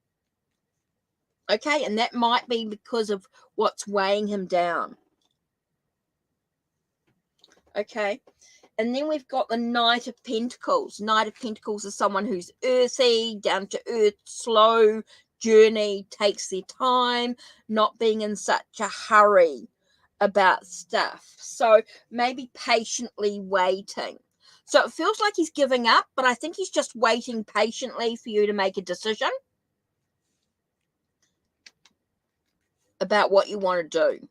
Okay, and that might be because of what's weighing him down. Okay. And then we've got the Knight of Pentacles. Knight of Pentacles is someone who's earthy, down to earth, slow journey, takes their time, not being in such a hurry about stuff. So maybe patiently waiting. So it feels like he's giving up, but I think he's just waiting patiently for you to make a decision about what you want to do.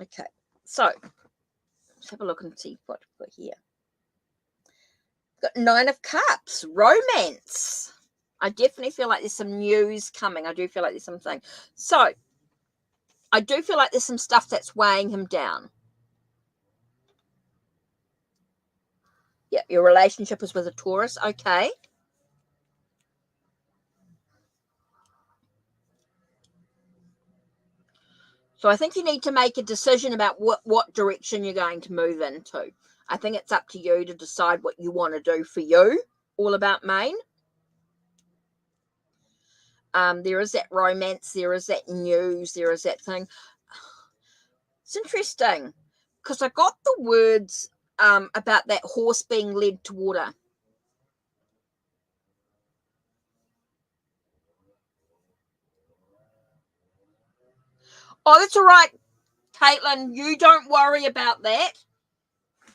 Okay, so let's have a look and see what we've got here. Got 9 of Cups, romance. I definitely feel like there's some news coming. I do feel like there's something. So I do feel like there's some stuff that's weighing him down. Yep, your relationship is with a Taurus. Okay. So I think you need to make a decision about what direction you're going to move into. I think it's up to you to decide what you want to do for you. All about Maine. There is that romance. There is that news. There is that thing. It's interesting because I got the words about that horse being led to water. Oh, that's all right, Caitlin. You don't worry about that.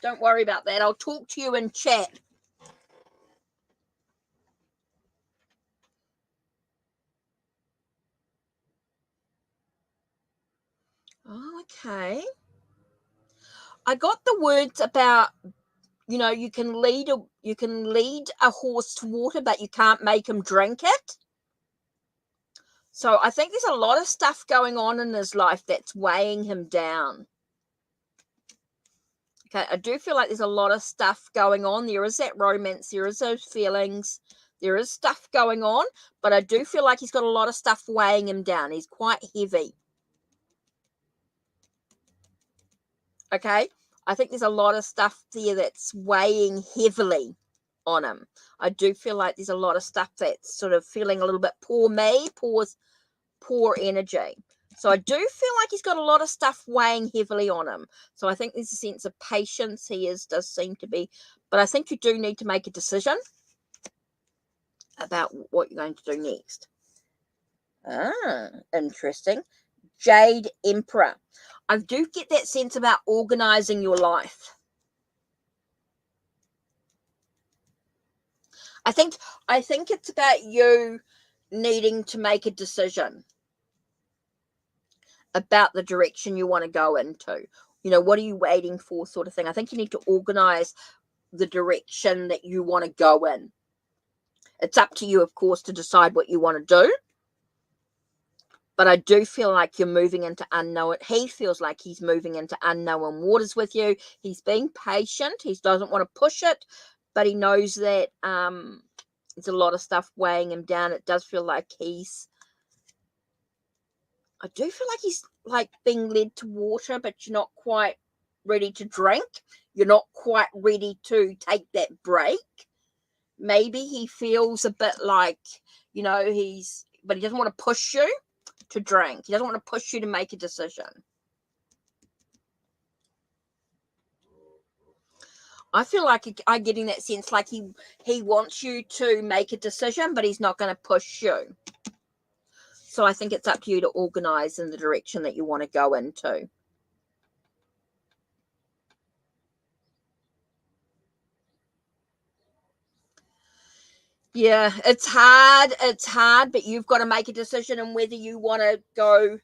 Don't worry about that. I'll talk to you in chat. Oh, okay. I got the words about, you know, you can lead a horse to water, but you can't make him drink it. So I think there's a lot of stuff going on in his life that's weighing him down. Okay, I do feel like there's a lot of stuff going on. There is that romance, there is those feelings, there is stuff going on, but I do feel like he's got a lot of stuff weighing him down. He's quite heavy. Okay, I think there's a lot of stuff there that's weighing heavily on him. I do feel like there's a lot of stuff that's sort of feeling a little bit poor energy. So I do feel like he's got a lot of stuff weighing heavily on him. So I think there's a sense of patience. Does seem to be, but I think you do need to make a decision about what you're going to do next. Ah, interesting. Jade Emperor. I do get that sense about organizing your life. I think it's about you needing to make a decision about the direction you want to go into. You know, what are you waiting for, sort of thing. I think you need to organize the direction that you want to go in. It's up to you, of course, to decide what you want to do. But I do feel like you're moving into unknown. He feels like he's moving into unknown waters with you. He's being patient. He doesn't want to push it, but he knows that there's a lot of stuff weighing him down. It does feel like I do feel like he's like being led to water, but you're not quite ready to drink. You're not quite ready to take that break. Maybe he feels a bit like, you know, but he doesn't want to push you to drink. He doesn't want to push you to make a decision. I feel like I'm getting that sense like he wants you to make a decision, but he's not going to push you. So I think it's up to you to organize in the direction that you want to go into. Yeah, it's hard, but you've got to make a decision on whether you want to go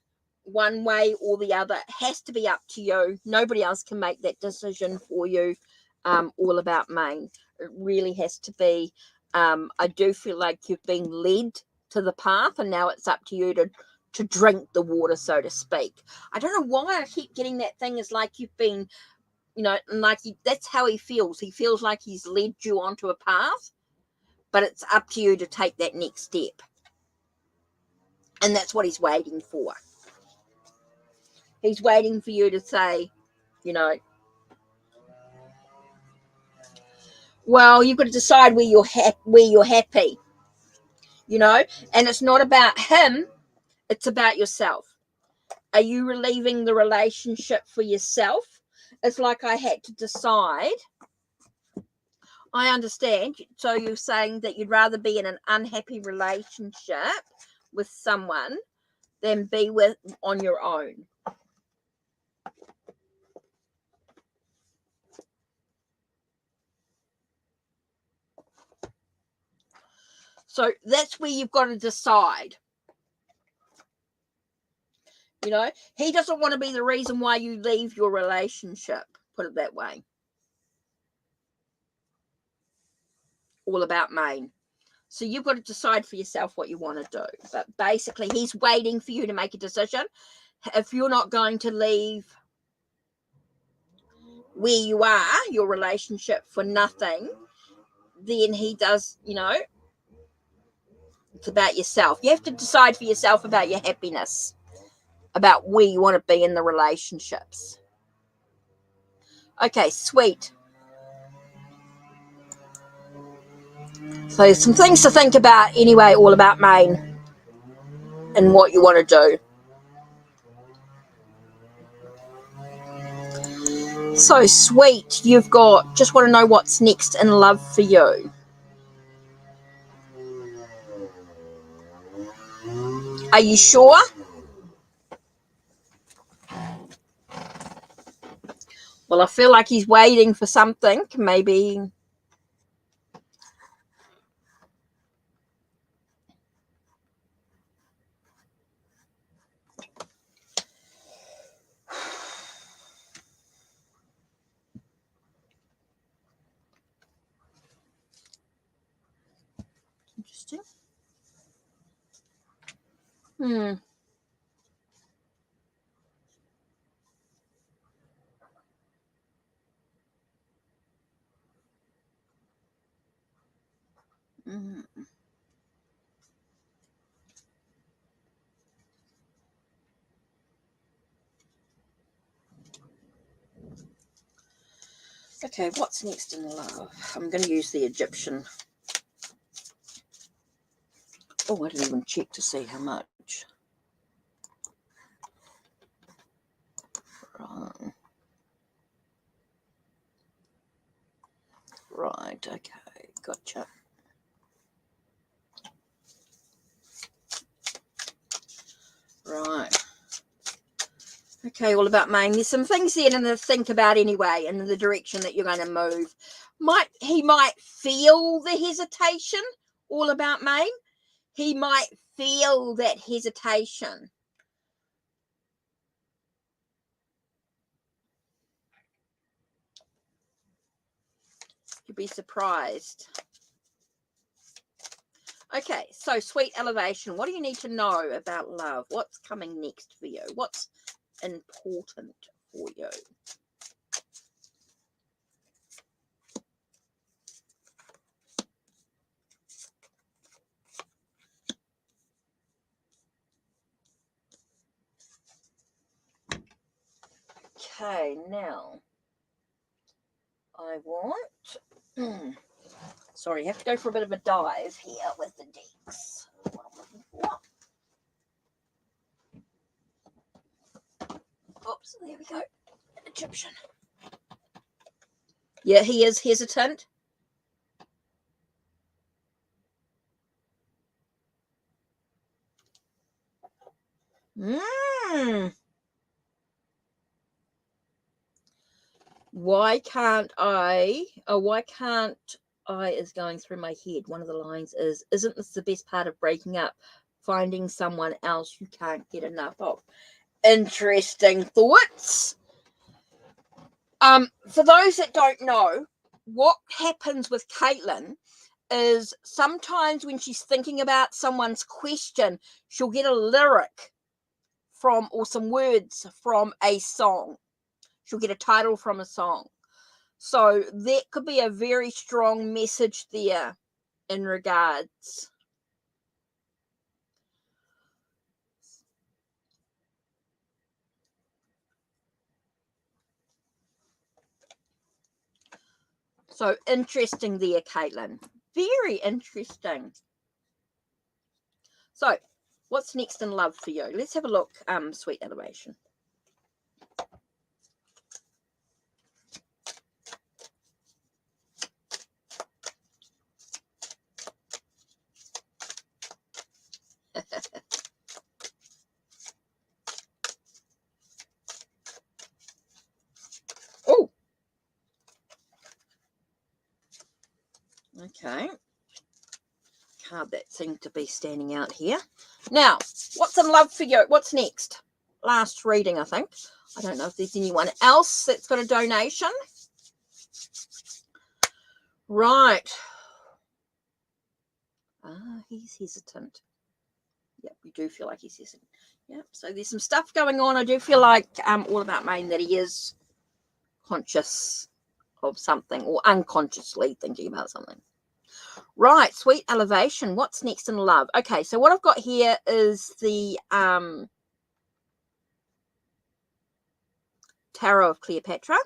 one way or the other. It has to be up to you. Nobody else can make that decision for you. All about Maine. It really has to be. I do feel like you've been led to the path, and now it's up to you to drink the water, so to speak. I don't know why I keep getting that thing. Is like you've been, you know, like that's how he feels. He feels like he's led you onto a path. But it's up to you to take that next step. And that's what he's waiting for. He's waiting for you to say, you know, well, you've got to decide where you're happy, you know, and it's not about him, it's about yourself. Are you relieving the relationship for yourself? It's like I had to decide. I understand. So you're saying that you'd rather be in an unhappy relationship with someone than be with on your own. So that's where you've got to decide. You know, he doesn't want to be the reason why you leave your relationship, put it that way. All about Maine. So you've got to decide for yourself what you want to do. But basically, he's waiting for you to make a decision. If you're not going to leave where you are, your relationship, for nothing, then he does, you know, it's about yourself. You have to decide for yourself about your happiness, about where you want to be in the relationships. Okay, sweet. So some things to think about anyway, all about Maine and what you want to do. So sweet, you've got, just want to know what's next in love for you. Are you sure? Well, I feel like he's waiting for something. Maybe. Interesting. Okay, what's next in love? I'm going to use the Egyptian. Oh, I didn't even check to see how much. Right. Right, okay, gotcha. Right. Okay, all about Maine. There's some things there to think about anyway, in the direction that you're going to move. He might feel the hesitation, all about Maine. He might feel that hesitation. You'd be surprised. Okay, so sweet elevation. What do you need to know about love? What's coming next for you? What's important for you? Okay, now I want... Sorry, I have to go for a bit of a dive here with the decks. What I'm looking for. Oops, there we go. Egyptian. Yeah, he is hesitant. Why can't I is going through my head. One of the lines is, isn't this the best part of breaking up? Finding someone else you can't get enough of. Interesting thoughts. For those that don't know, what happens with Caitlin is sometimes when she's thinking about someone's question, she'll get a lyric from, or some words from a song. She'll get a title from a song. So that could be a very strong message there in regards. So interesting there, Caitlin. Very interesting. So what's next in love for you? Let's have a look, sweet elevation. Oh, okay. Card that seemed to be standing out here. Now, what's in love for you? What's next? Last reading, I think. I don't know if there's anyone else that's got a donation. Right. He's hesitant. Yep, we do feel like he's hesitant. Yep, so there's some stuff going on. I do feel like all about Maine that he is conscious of something or unconsciously thinking about something. Right, sweet elevation. What's next in love? Okay, so what I've got here is the Tarot of Cleopatra.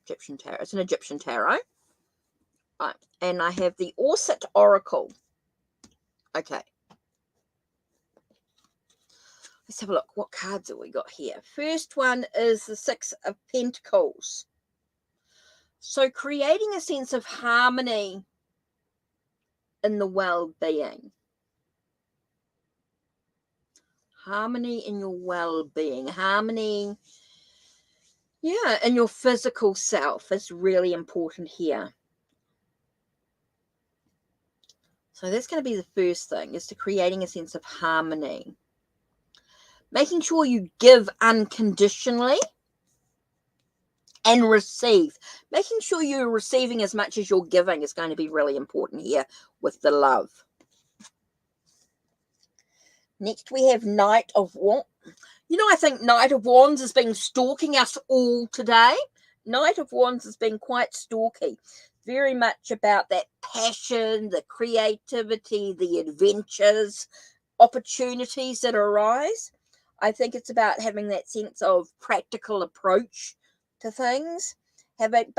Egyptian tarot. It's an Egyptian tarot. Right, and I have the Orset Oracle. Okay. Let's have a look. What cards have we got here? First one is the Six of Pentacles. So creating a sense of harmony in the well-being. Harmony in your well-being. Harmony Yeah, and your physical self is really important here. So that's going to be the first thing, is to creating a sense of harmony. Making sure you give unconditionally and receive. Making sure you're receiving as much as you're giving is going to be really important here with the love. Next, we have Knight of Wands. You know, I think Knight of Wands has been stalking us all today. Knight of Wands has been quite stalky. Very much about that passion, the creativity, the adventures, opportunities that arise. I think it's about having that sense of practical approach to things, having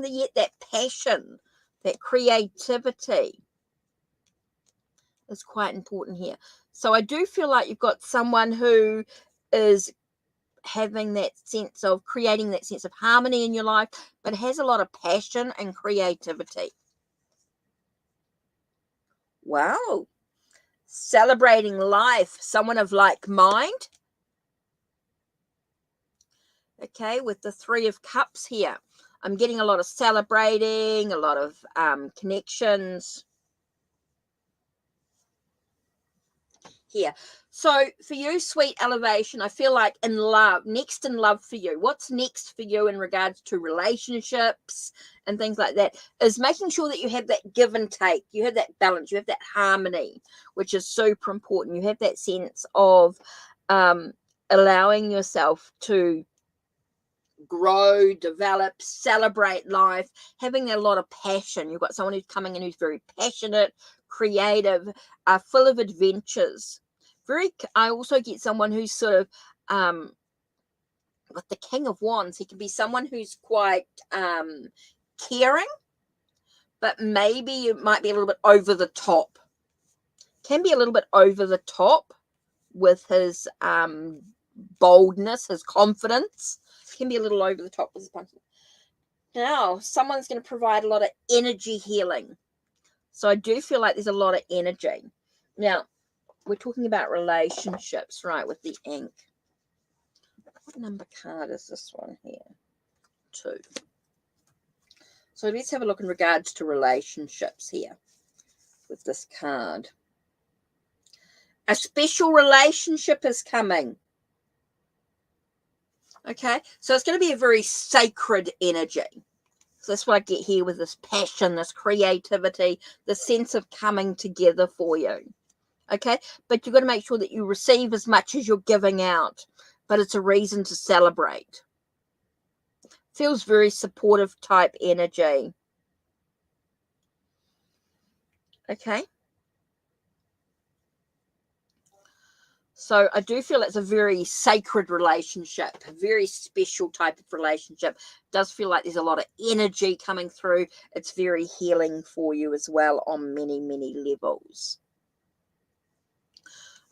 yet that passion, that creativity is quite important here. So I do feel like you've got someone who is having that sense of creating that sense of harmony in your life, but has a lot of passion and creativity. Wow. Celebrating life, someone of like mind. Okay, with the Three of Cups here, I'm getting a lot of celebrating, a lot of connections here. So for you, sweet elevation, I feel like in love, next in love for you, what's next for you in regards to relationships and things like that, is making sure that you have that give and take, you have that balance, you have that harmony, which is super important. You have that sense of allowing yourself to grow, develop, celebrate life, having a lot of passion. You've got someone who's coming in who's very passionate, creative, full of adventures. I also get someone who's sort of with the King of Wands. He can be someone who's quite caring, but maybe it might be a little bit over the top. Can be a little bit over the top with his boldness, his confidence. Can be a little over the top with his punch. Now, someone's going to provide a lot of energy healing. So I do feel like there's a lot of energy. Now, we're talking about relationships, right, with the ink. What number card is this one here? 2. So let's have a look in regards to relationships here with this card. A special relationship is coming. Okay, so it's going to be a very sacred energy. So that's what I get here with this passion, this creativity, the sense of coming together for you. Okay, but you've got to make sure that you receive as much as you're giving out, but it's a reason to celebrate. Feels very supportive type energy. Okay. So I do feel it's a very sacred relationship, a very special type of relationship. It does feel like there's a lot of energy coming through. It's very healing for you as well on many, many levels.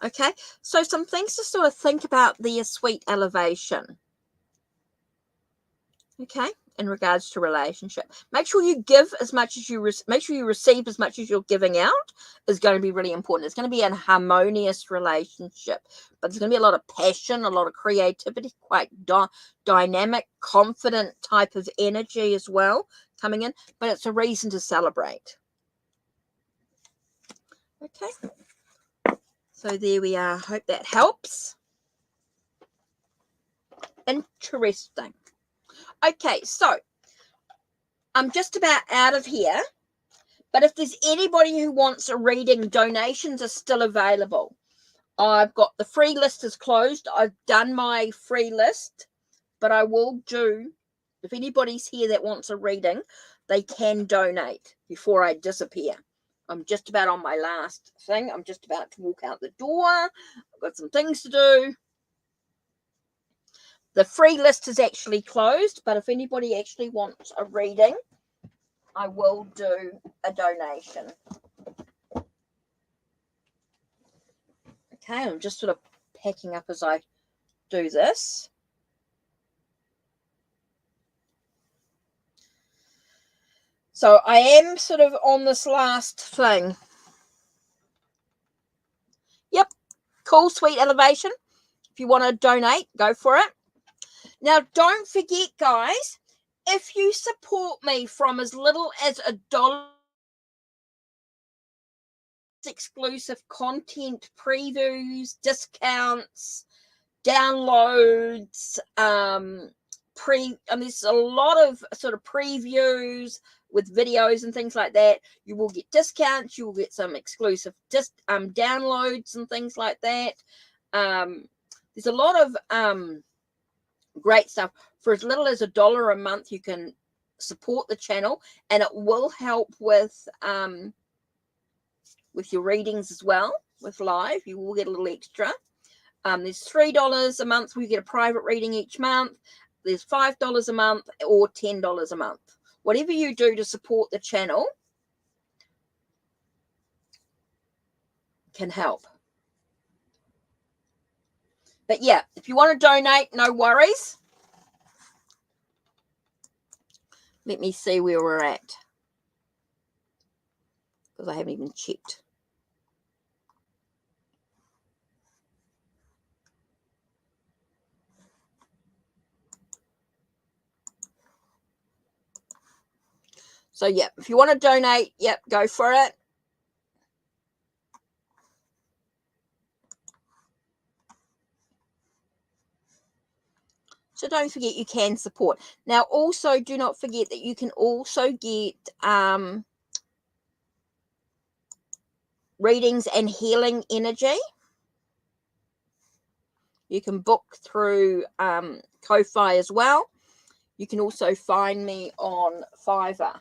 Okay, so some things to sort of think about there, sweet elevation. Okay, in regards to relationship, make sure you give as much as you make sure you receive as much as you're giving out is going to be really important. It's going to be a harmonious relationship, but there's going to be a lot of passion, a lot of creativity, quite dynamic, confident type of energy as well coming in, but it's a reason to celebrate. Okay, so there we are. Hope that helps. Interesting. Okay, so I'm just about out of here, but if there's anybody who wants a reading, donations are still available. I've got the free list is closed. I've done my free list, but I will do, if anybody's here that wants a reading, they can donate before I disappear. I'm just about on my last thing. I'm just about to walk out the door. I've got some things to do. The free list is actually closed, but if anybody actually wants a reading, I will do a donation. Okay, I'm just sort of packing up as I do this. So I am sort of on this last thing. Yep, cool, sweet elevation. If you want to donate, go for it. Now, don't forget, guys, if you support me from as little as $1, exclusive content, previews, discounts, downloads, there's a lot of sort of previews with videos and things like that. You will get discounts, you will get some exclusive downloads and things like that. There's a lot of great stuff. For as little as $1 a month, you can support the channel, and it will help with your readings as well. With live, you will get a little extra. There's $3 a month. We get a private reading each month. There's $5 a month or $10 a month. Whatever you do to support the channel can help. But yeah, if you want to donate, no worries. Let me see where we're at, because I haven't even checked. So yeah, if you want to donate, yep, go for it. So don't forget, you can support. Now, also, do not forget that you can also get readings and healing energy. You can book through Ko-Fi as well. You can also find me on Fiverr.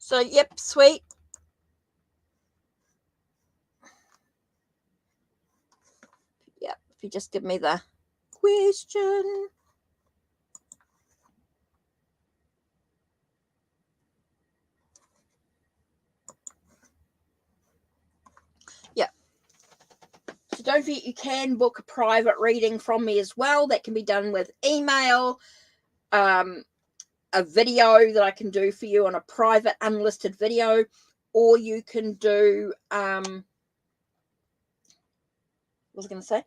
So, yep, sweet. Yep, if you just give me the question. Yep. So don't forget, you can book a private reading from me as well. That can be done with email, a video that I can do for you on a private unlisted video, or you can do what was I going to say?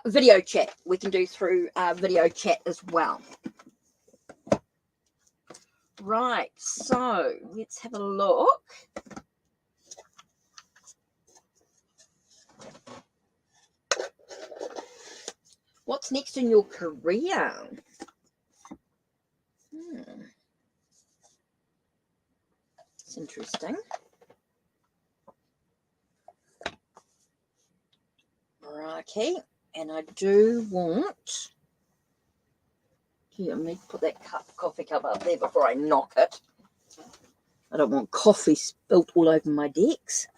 Video chat. We can do through video chat as well. Right, so let's have a look. What's next in your career? It's interesting. Righty, and I do want... Let me put that coffee cup up there before I knock it. I don't want coffee spilt all over my decks.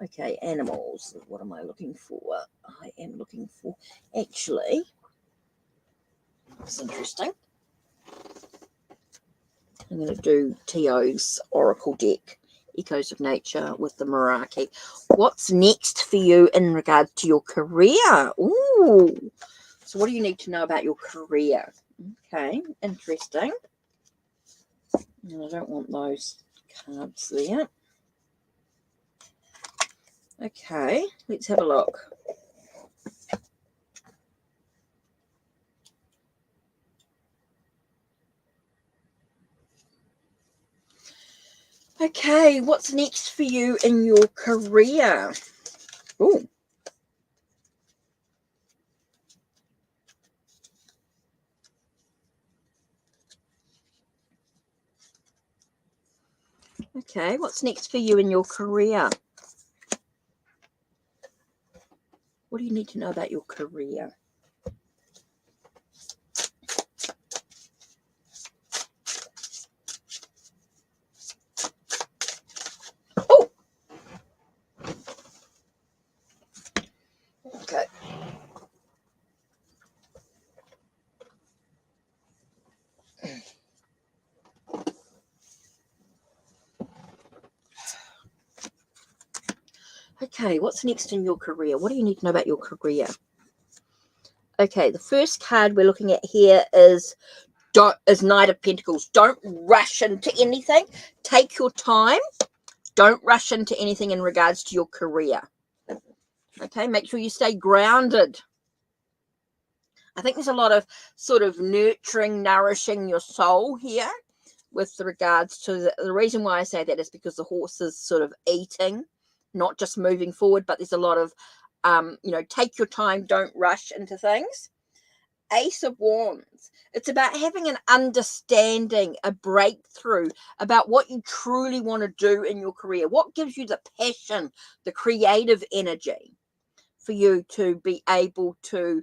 Okay, animals. What am I looking for? I am looking for... Actually, it's interesting. I'm going to do Tio's Oracle deck, Echoes of Nature with the Meraki. What's next for you in regards to your career? Ooh. So what do you need to know about your career? Okay, interesting. And I don't want those cards there. Okay, let's have a look. Okay, what's next for you in your career? Ooh. Okay, what's next for you in your career? What do you need to know about your career? Oh! Okay. Okay, what's next in your career? What do you need to know about your career? Okay, the first card we're looking at here is Knight of Pentacles. Don't rush into anything. Take your time. Don't rush into anything in regards to your career. Okay, make sure you stay grounded. I think there's a lot of sort of nurturing, nourishing your soul here with regards to the reason why I say that is because the horse is sort of eating, not just moving forward, but there's a lot of, take your time, don't rush into things. Ace of Wands. It's about having an understanding, a breakthrough about what you truly want to do in your career. What gives you the passion, the creative energy for you to be able to,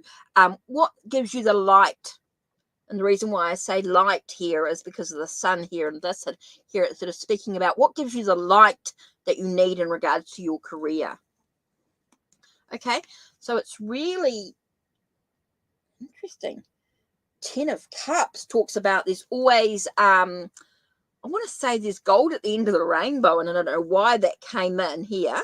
what gives you the light? And the reason why I say light here is because of the sun here, and this here it's sort of speaking about what gives you the light that you need in regards to your career. Okay, so it's really interesting. 10 of Cups talks about there's always, I want to say there's gold at the end of the rainbow, and I don't know why that came in here.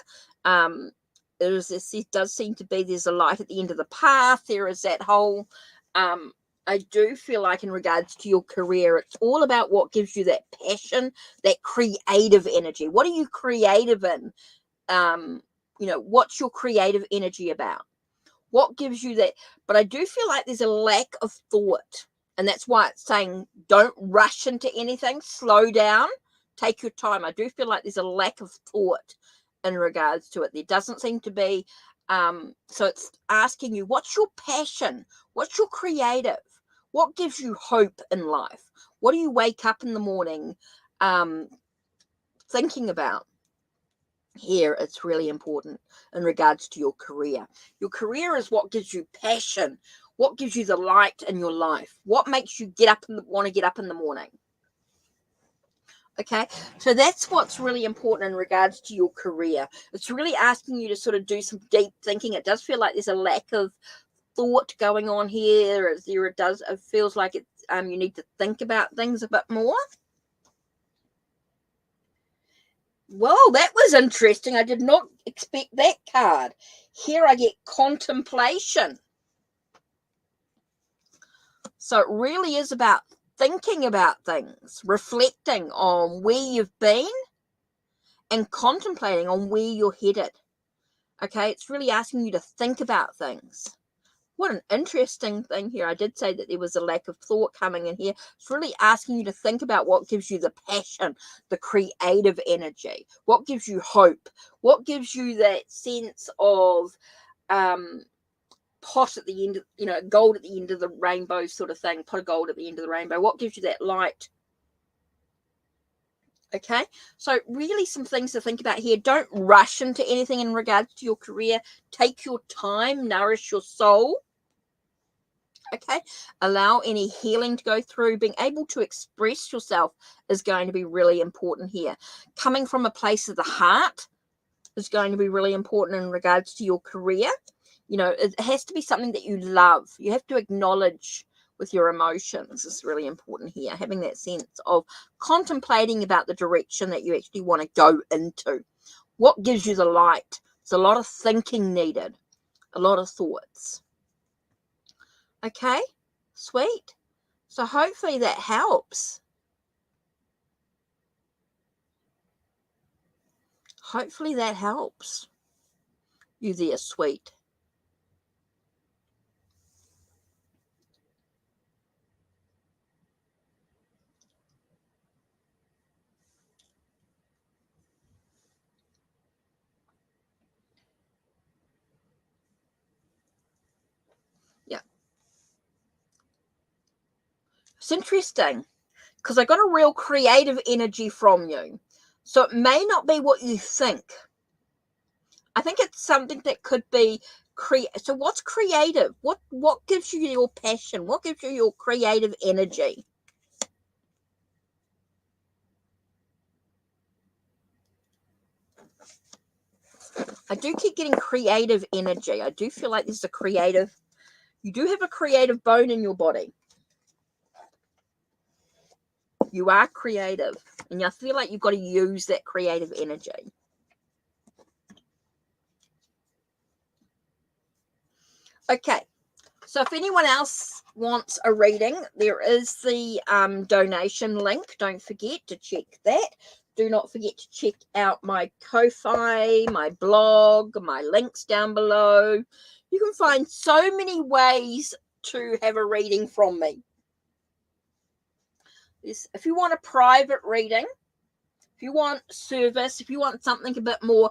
It does seem to be there's a light at the end of the path. There is that whole, I do feel like in regards to your career, it's all about what gives you that passion, that creative energy. What are you creative in? What's your creative energy about? What gives you that? But I do feel like there's a lack of thought. And that's why it's saying don't rush into anything. Slow down. Take your time. I do feel like there's a lack of thought in regards to it. There doesn't seem to be. So it's asking you, what's your passion? What's your creative? What gives you hope in life? What do you wake up in the morning thinking about? Here it's really important in regards to your career. Your career is what gives you passion, what gives you the light in your life, what makes you get up and want to get up in the morning. Okay, so that's what's really important in regards to your career. It's really asking you to sort of do some deep thinking. It does feel like there's a lack of thought going on here. It feels like it's you need to think about things a bit more. Well, that was interesting. I did not expect that card. Here I get contemplation. So it really is about thinking about things, reflecting on where you've been and contemplating on where you're headed. Okay, it's really asking you to think about things. What an interesting thing here. I did say that there was a lack of thought coming in here. It's really asking you to think about what gives you the passion, the creative energy, what gives you hope, what gives you that sense of pot at the end, gold at the end of the rainbow sort of thing, pot of gold at the end of the rainbow. What gives you that light? Okay, so really some things to think about here. Don't rush into anything in regards to your career. Take your time, nourish your soul. Okay, allow any healing to go through. Being able to express yourself is going to be really important here. Coming from a place of the heart is going to be really important in regards to your career. It has to be something that you love. You have to acknowledge with your emotions is really important here. Having that sense of contemplating about the direction that you actually want to go into. What gives you the light? There's a lot of thinking needed, a lot of thoughts. Okay, sweet. So hopefully that helps. Hopefully that helps you there, sweet. Yeah. It's interesting because I got a real creative energy from you. So it may not be what you think. I think it's something that could be so what's creative? What gives you your passion? What gives you your creative energy? I do keep getting creative energy. I do feel like there's you do have a creative bone in your body. You are creative, and I feel like you've got to use that creative energy. Okay, So if anyone else wants a reading, there is the donation link. Don't forget to check that. Do not forget to check out my Ko-Fi, my blog, my links down below. You can find so many ways to have a reading from me. If you want a private reading, if you want service, if you want something a bit more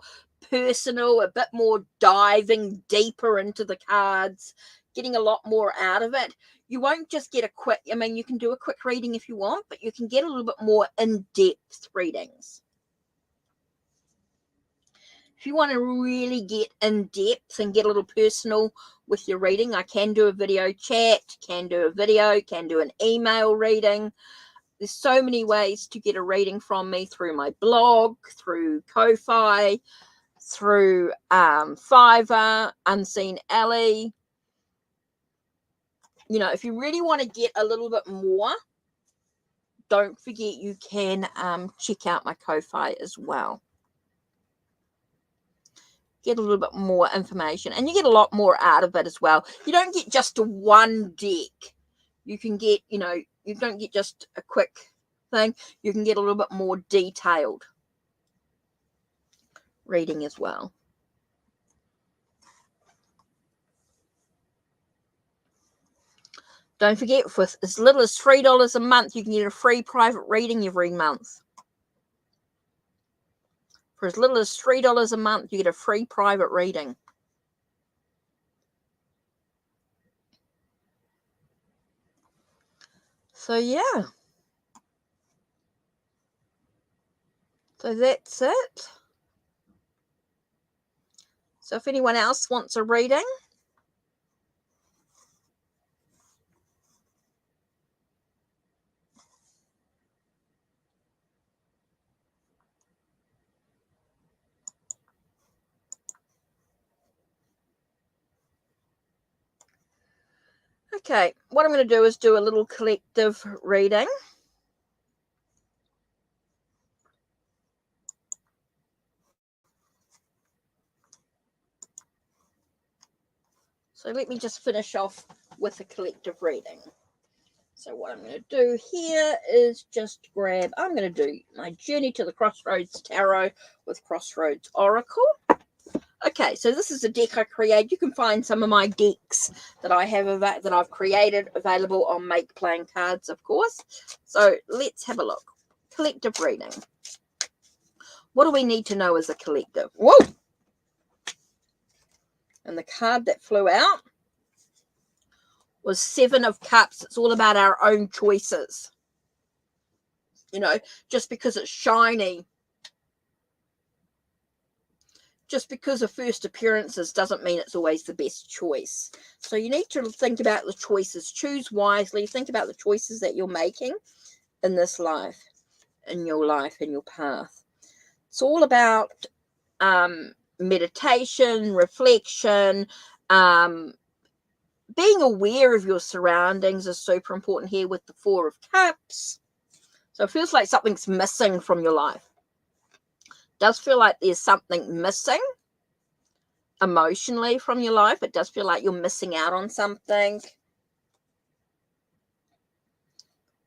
personal, a bit more diving deeper into the cards, getting a lot more out of it, you won't just get a quick, I mean, you can do a quick reading if you want, but you can get a little bit more in-depth readings. If you want to really get in-depth and get a little personal with your reading, I can do a video chat, can do a video, can do an email reading. There's so many ways to get a reading from me through my blog, through Ko-Fi, through Fiverr, Unseen Alley. You know, if you really want to get a little bit more, don't forget you can check out my Ko-Fi as well. Get a little bit more information, and you get a lot more out of it as well. You don't get just a one deck. You can get, you know, you don't get just a quick thing. You can get a little bit more detailed reading as well. Don't forget, for as little as $3 a month, you can get a free private reading every month. For as little as $3 a month, you get a free private reading. So, yeah. So, that's it. So, if anyone else wants a reading, okay, what I'm going to do is do a little collective reading. So let me just finish off with a collective reading. So what I'm going to do here is just grab, I'm going to do my Journey to the Crossroads Tarot with Crossroads Oracle. Okay, so this is a deck I created. You can find some of my decks that I have that I've created available on Make Playing Cards, of course. So let's have a look. Collective reading. What do we need to know as a collective? Whoa! And the card that flew out was Seven of Cups. It's all about our own choices. You know, just because it's shiny, just because of first appearances doesn't mean it's always the best choice. So you need to think about the choices. Choose wisely. Think about the choices that you're making in this life, in your path. It's all about meditation, reflection, being aware of your surroundings is super important here with the Four of Cups. So it feels like something's missing from your life. It does feel like there's something missing emotionally from your life. It does feel like you're missing out on something.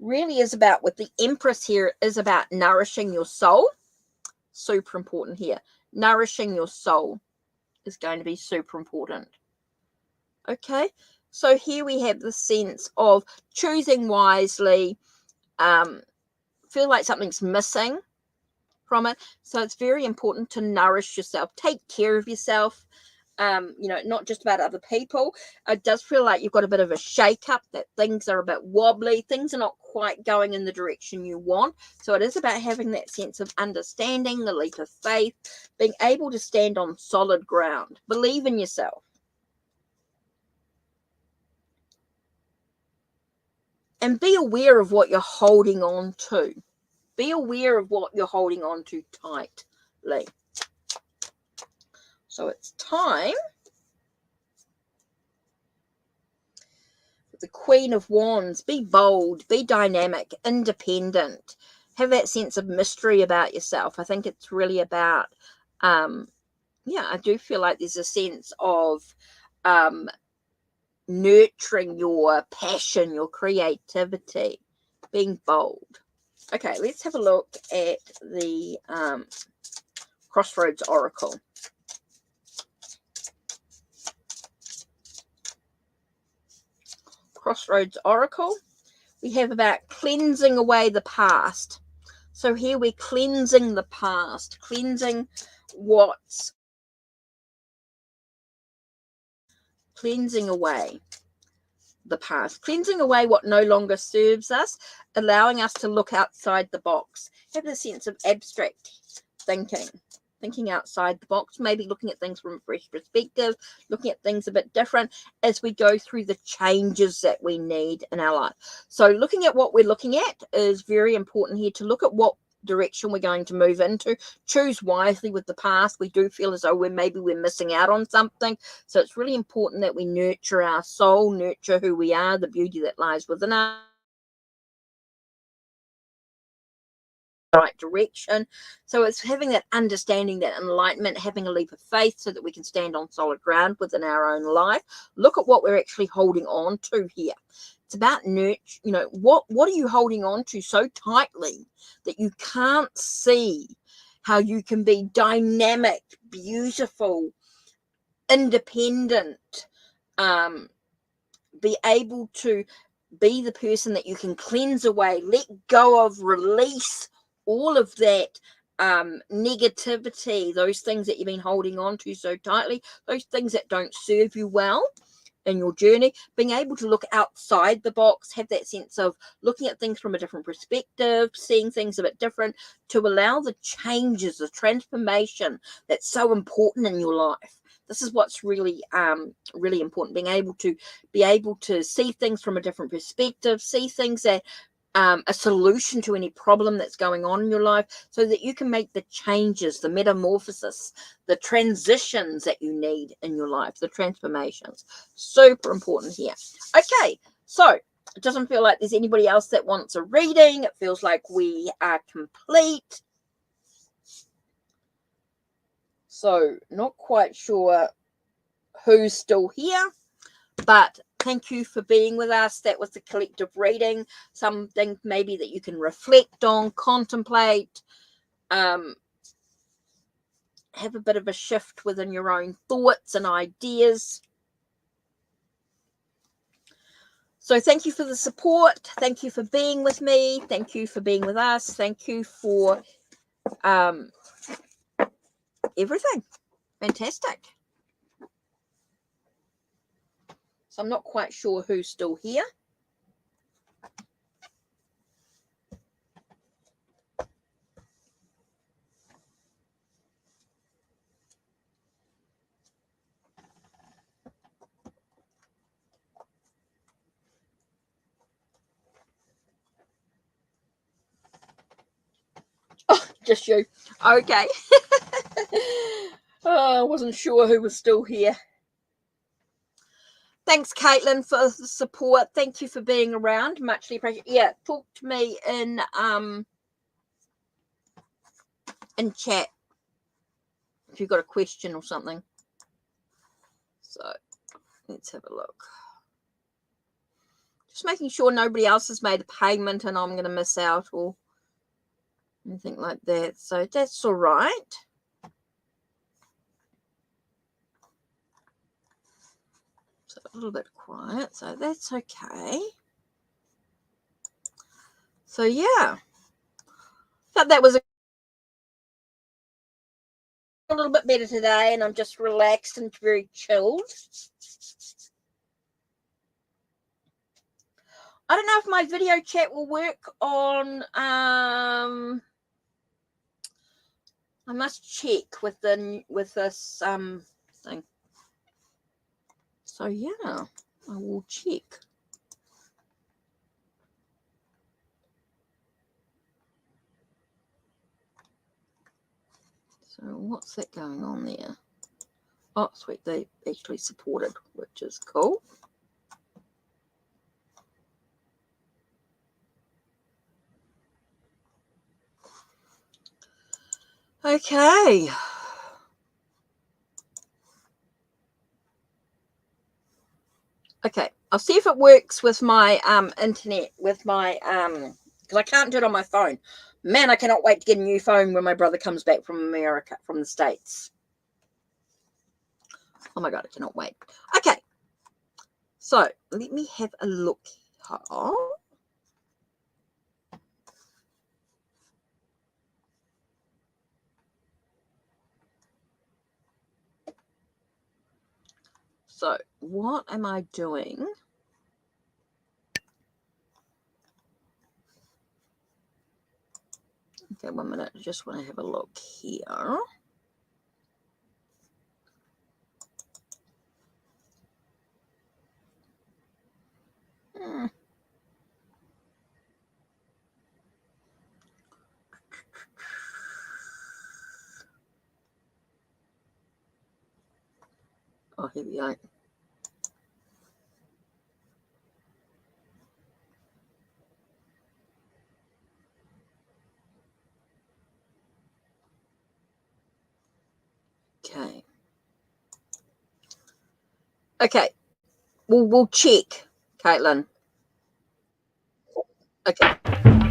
Really is about, with the Empress here, is about nourishing your soul. Super important here. Nourishing your soul is going to be super important. Okay, so here we have the sense of choosing wisely. Feel like something's missing from it. So it's very important to nourish yourself. Take care of yourself. You know, not just about other people. It does feel like you've got a bit of a shake-up, that things are a bit wobbly. Things are not quite going in the direction you want. So it is about having that sense of understanding, the leap of faith, being able to stand on solid ground. Believe in yourself. And be aware of what you're holding on to. Be aware of what you're holding on to tightly. So it's time. The Queen of Wands. Be bold, be dynamic, independent. Have that sense of mystery about yourself. I think it's really about, yeah, I do feel like there's a sense of, nurturing your passion, your creativity, being bold. Okay, let's have a look at the Crossroads Oracle. Crossroads Oracle, we have about cleansing away the past. So here we're cleansing the past, cleansing what's cleansing away the past, cleansing away what no longer serves us, allowing us to look outside the box, have a sense of abstract thinking outside the box, maybe looking at things from a fresh perspective, looking at things a bit different as we go through the changes that we need in our life. So looking at what we're looking at is very important here, to look at what direction we're going to move into. Choose wisely with the past. We do feel as though we're missing out on something, so it's really important that we nurture our soul, nurture who we are, the beauty that lies within us, right direction. So it's having that understanding, that enlightenment, having a leap of faith so that we can stand on solid ground within our own life. Look at what we're actually holding on to here. It's about nurture. What are you holding on to so tightly that you can't see how you can be dynamic, beautiful, independent, be able to be the person that you can cleanse away, let go of, release all of that negativity, those things that you've been holding on to so tightly, those things that don't serve you well in your journey, being able to look outside the box, have that sense of looking at things from a different perspective, seeing things a bit different, to allow the changes, the transformation that's so important in your life. This is what's really really important, being able to see things from a different perspective, see things that a solution to any problem that's going on in your life, so that you can make the changes, the metamorphosis, the transitions that you need in your life, the transformations. Super important here. Okay, so it doesn't feel like there's anybody else that wants a reading. It feels like we are complete. So not quite sure who's still here, but thank you for being with us. That was the collective reading. Something maybe that you can reflect on, contemplate, have a bit of a shift within your own thoughts and ideas. So thank you for the support. Thank you for being with me. Thank you for being with us. Thank you for everything. Fantastic. So I'm not quite sure who's still here. Oh, just you. Okay. I wasn't sure who was still here. Thanks, Caitlin, for the support. Thank you for being around. Muchly appreciated. Yeah, talk to me in chat if you've got a question or something. So let's have a look. Just making sure nobody else has made a payment and I'm going to miss out or anything like that. So that's all right. So a little bit quiet, so that's okay. So yeah, thought that was a little bit better today, and I'm just relaxed and very chilled. I don't know if my video chat will work on I must check with this thing. So yeah, I will check. So what's that going on there? Oh, sweet, they actually supported, which is cool. Okay. Okay, I'll see if it works with my internet, with my because I can't do it on my phone. Man, I cannot wait to get a new phone when my brother comes back from America, from the States. Oh my God, I cannot wait. Okay, so let me have a look. So what am I doing? Okay, 1 minute. I just want to have a look here. Oh, here we go. Okay. Okay. We'll check, Caitlin. Okay.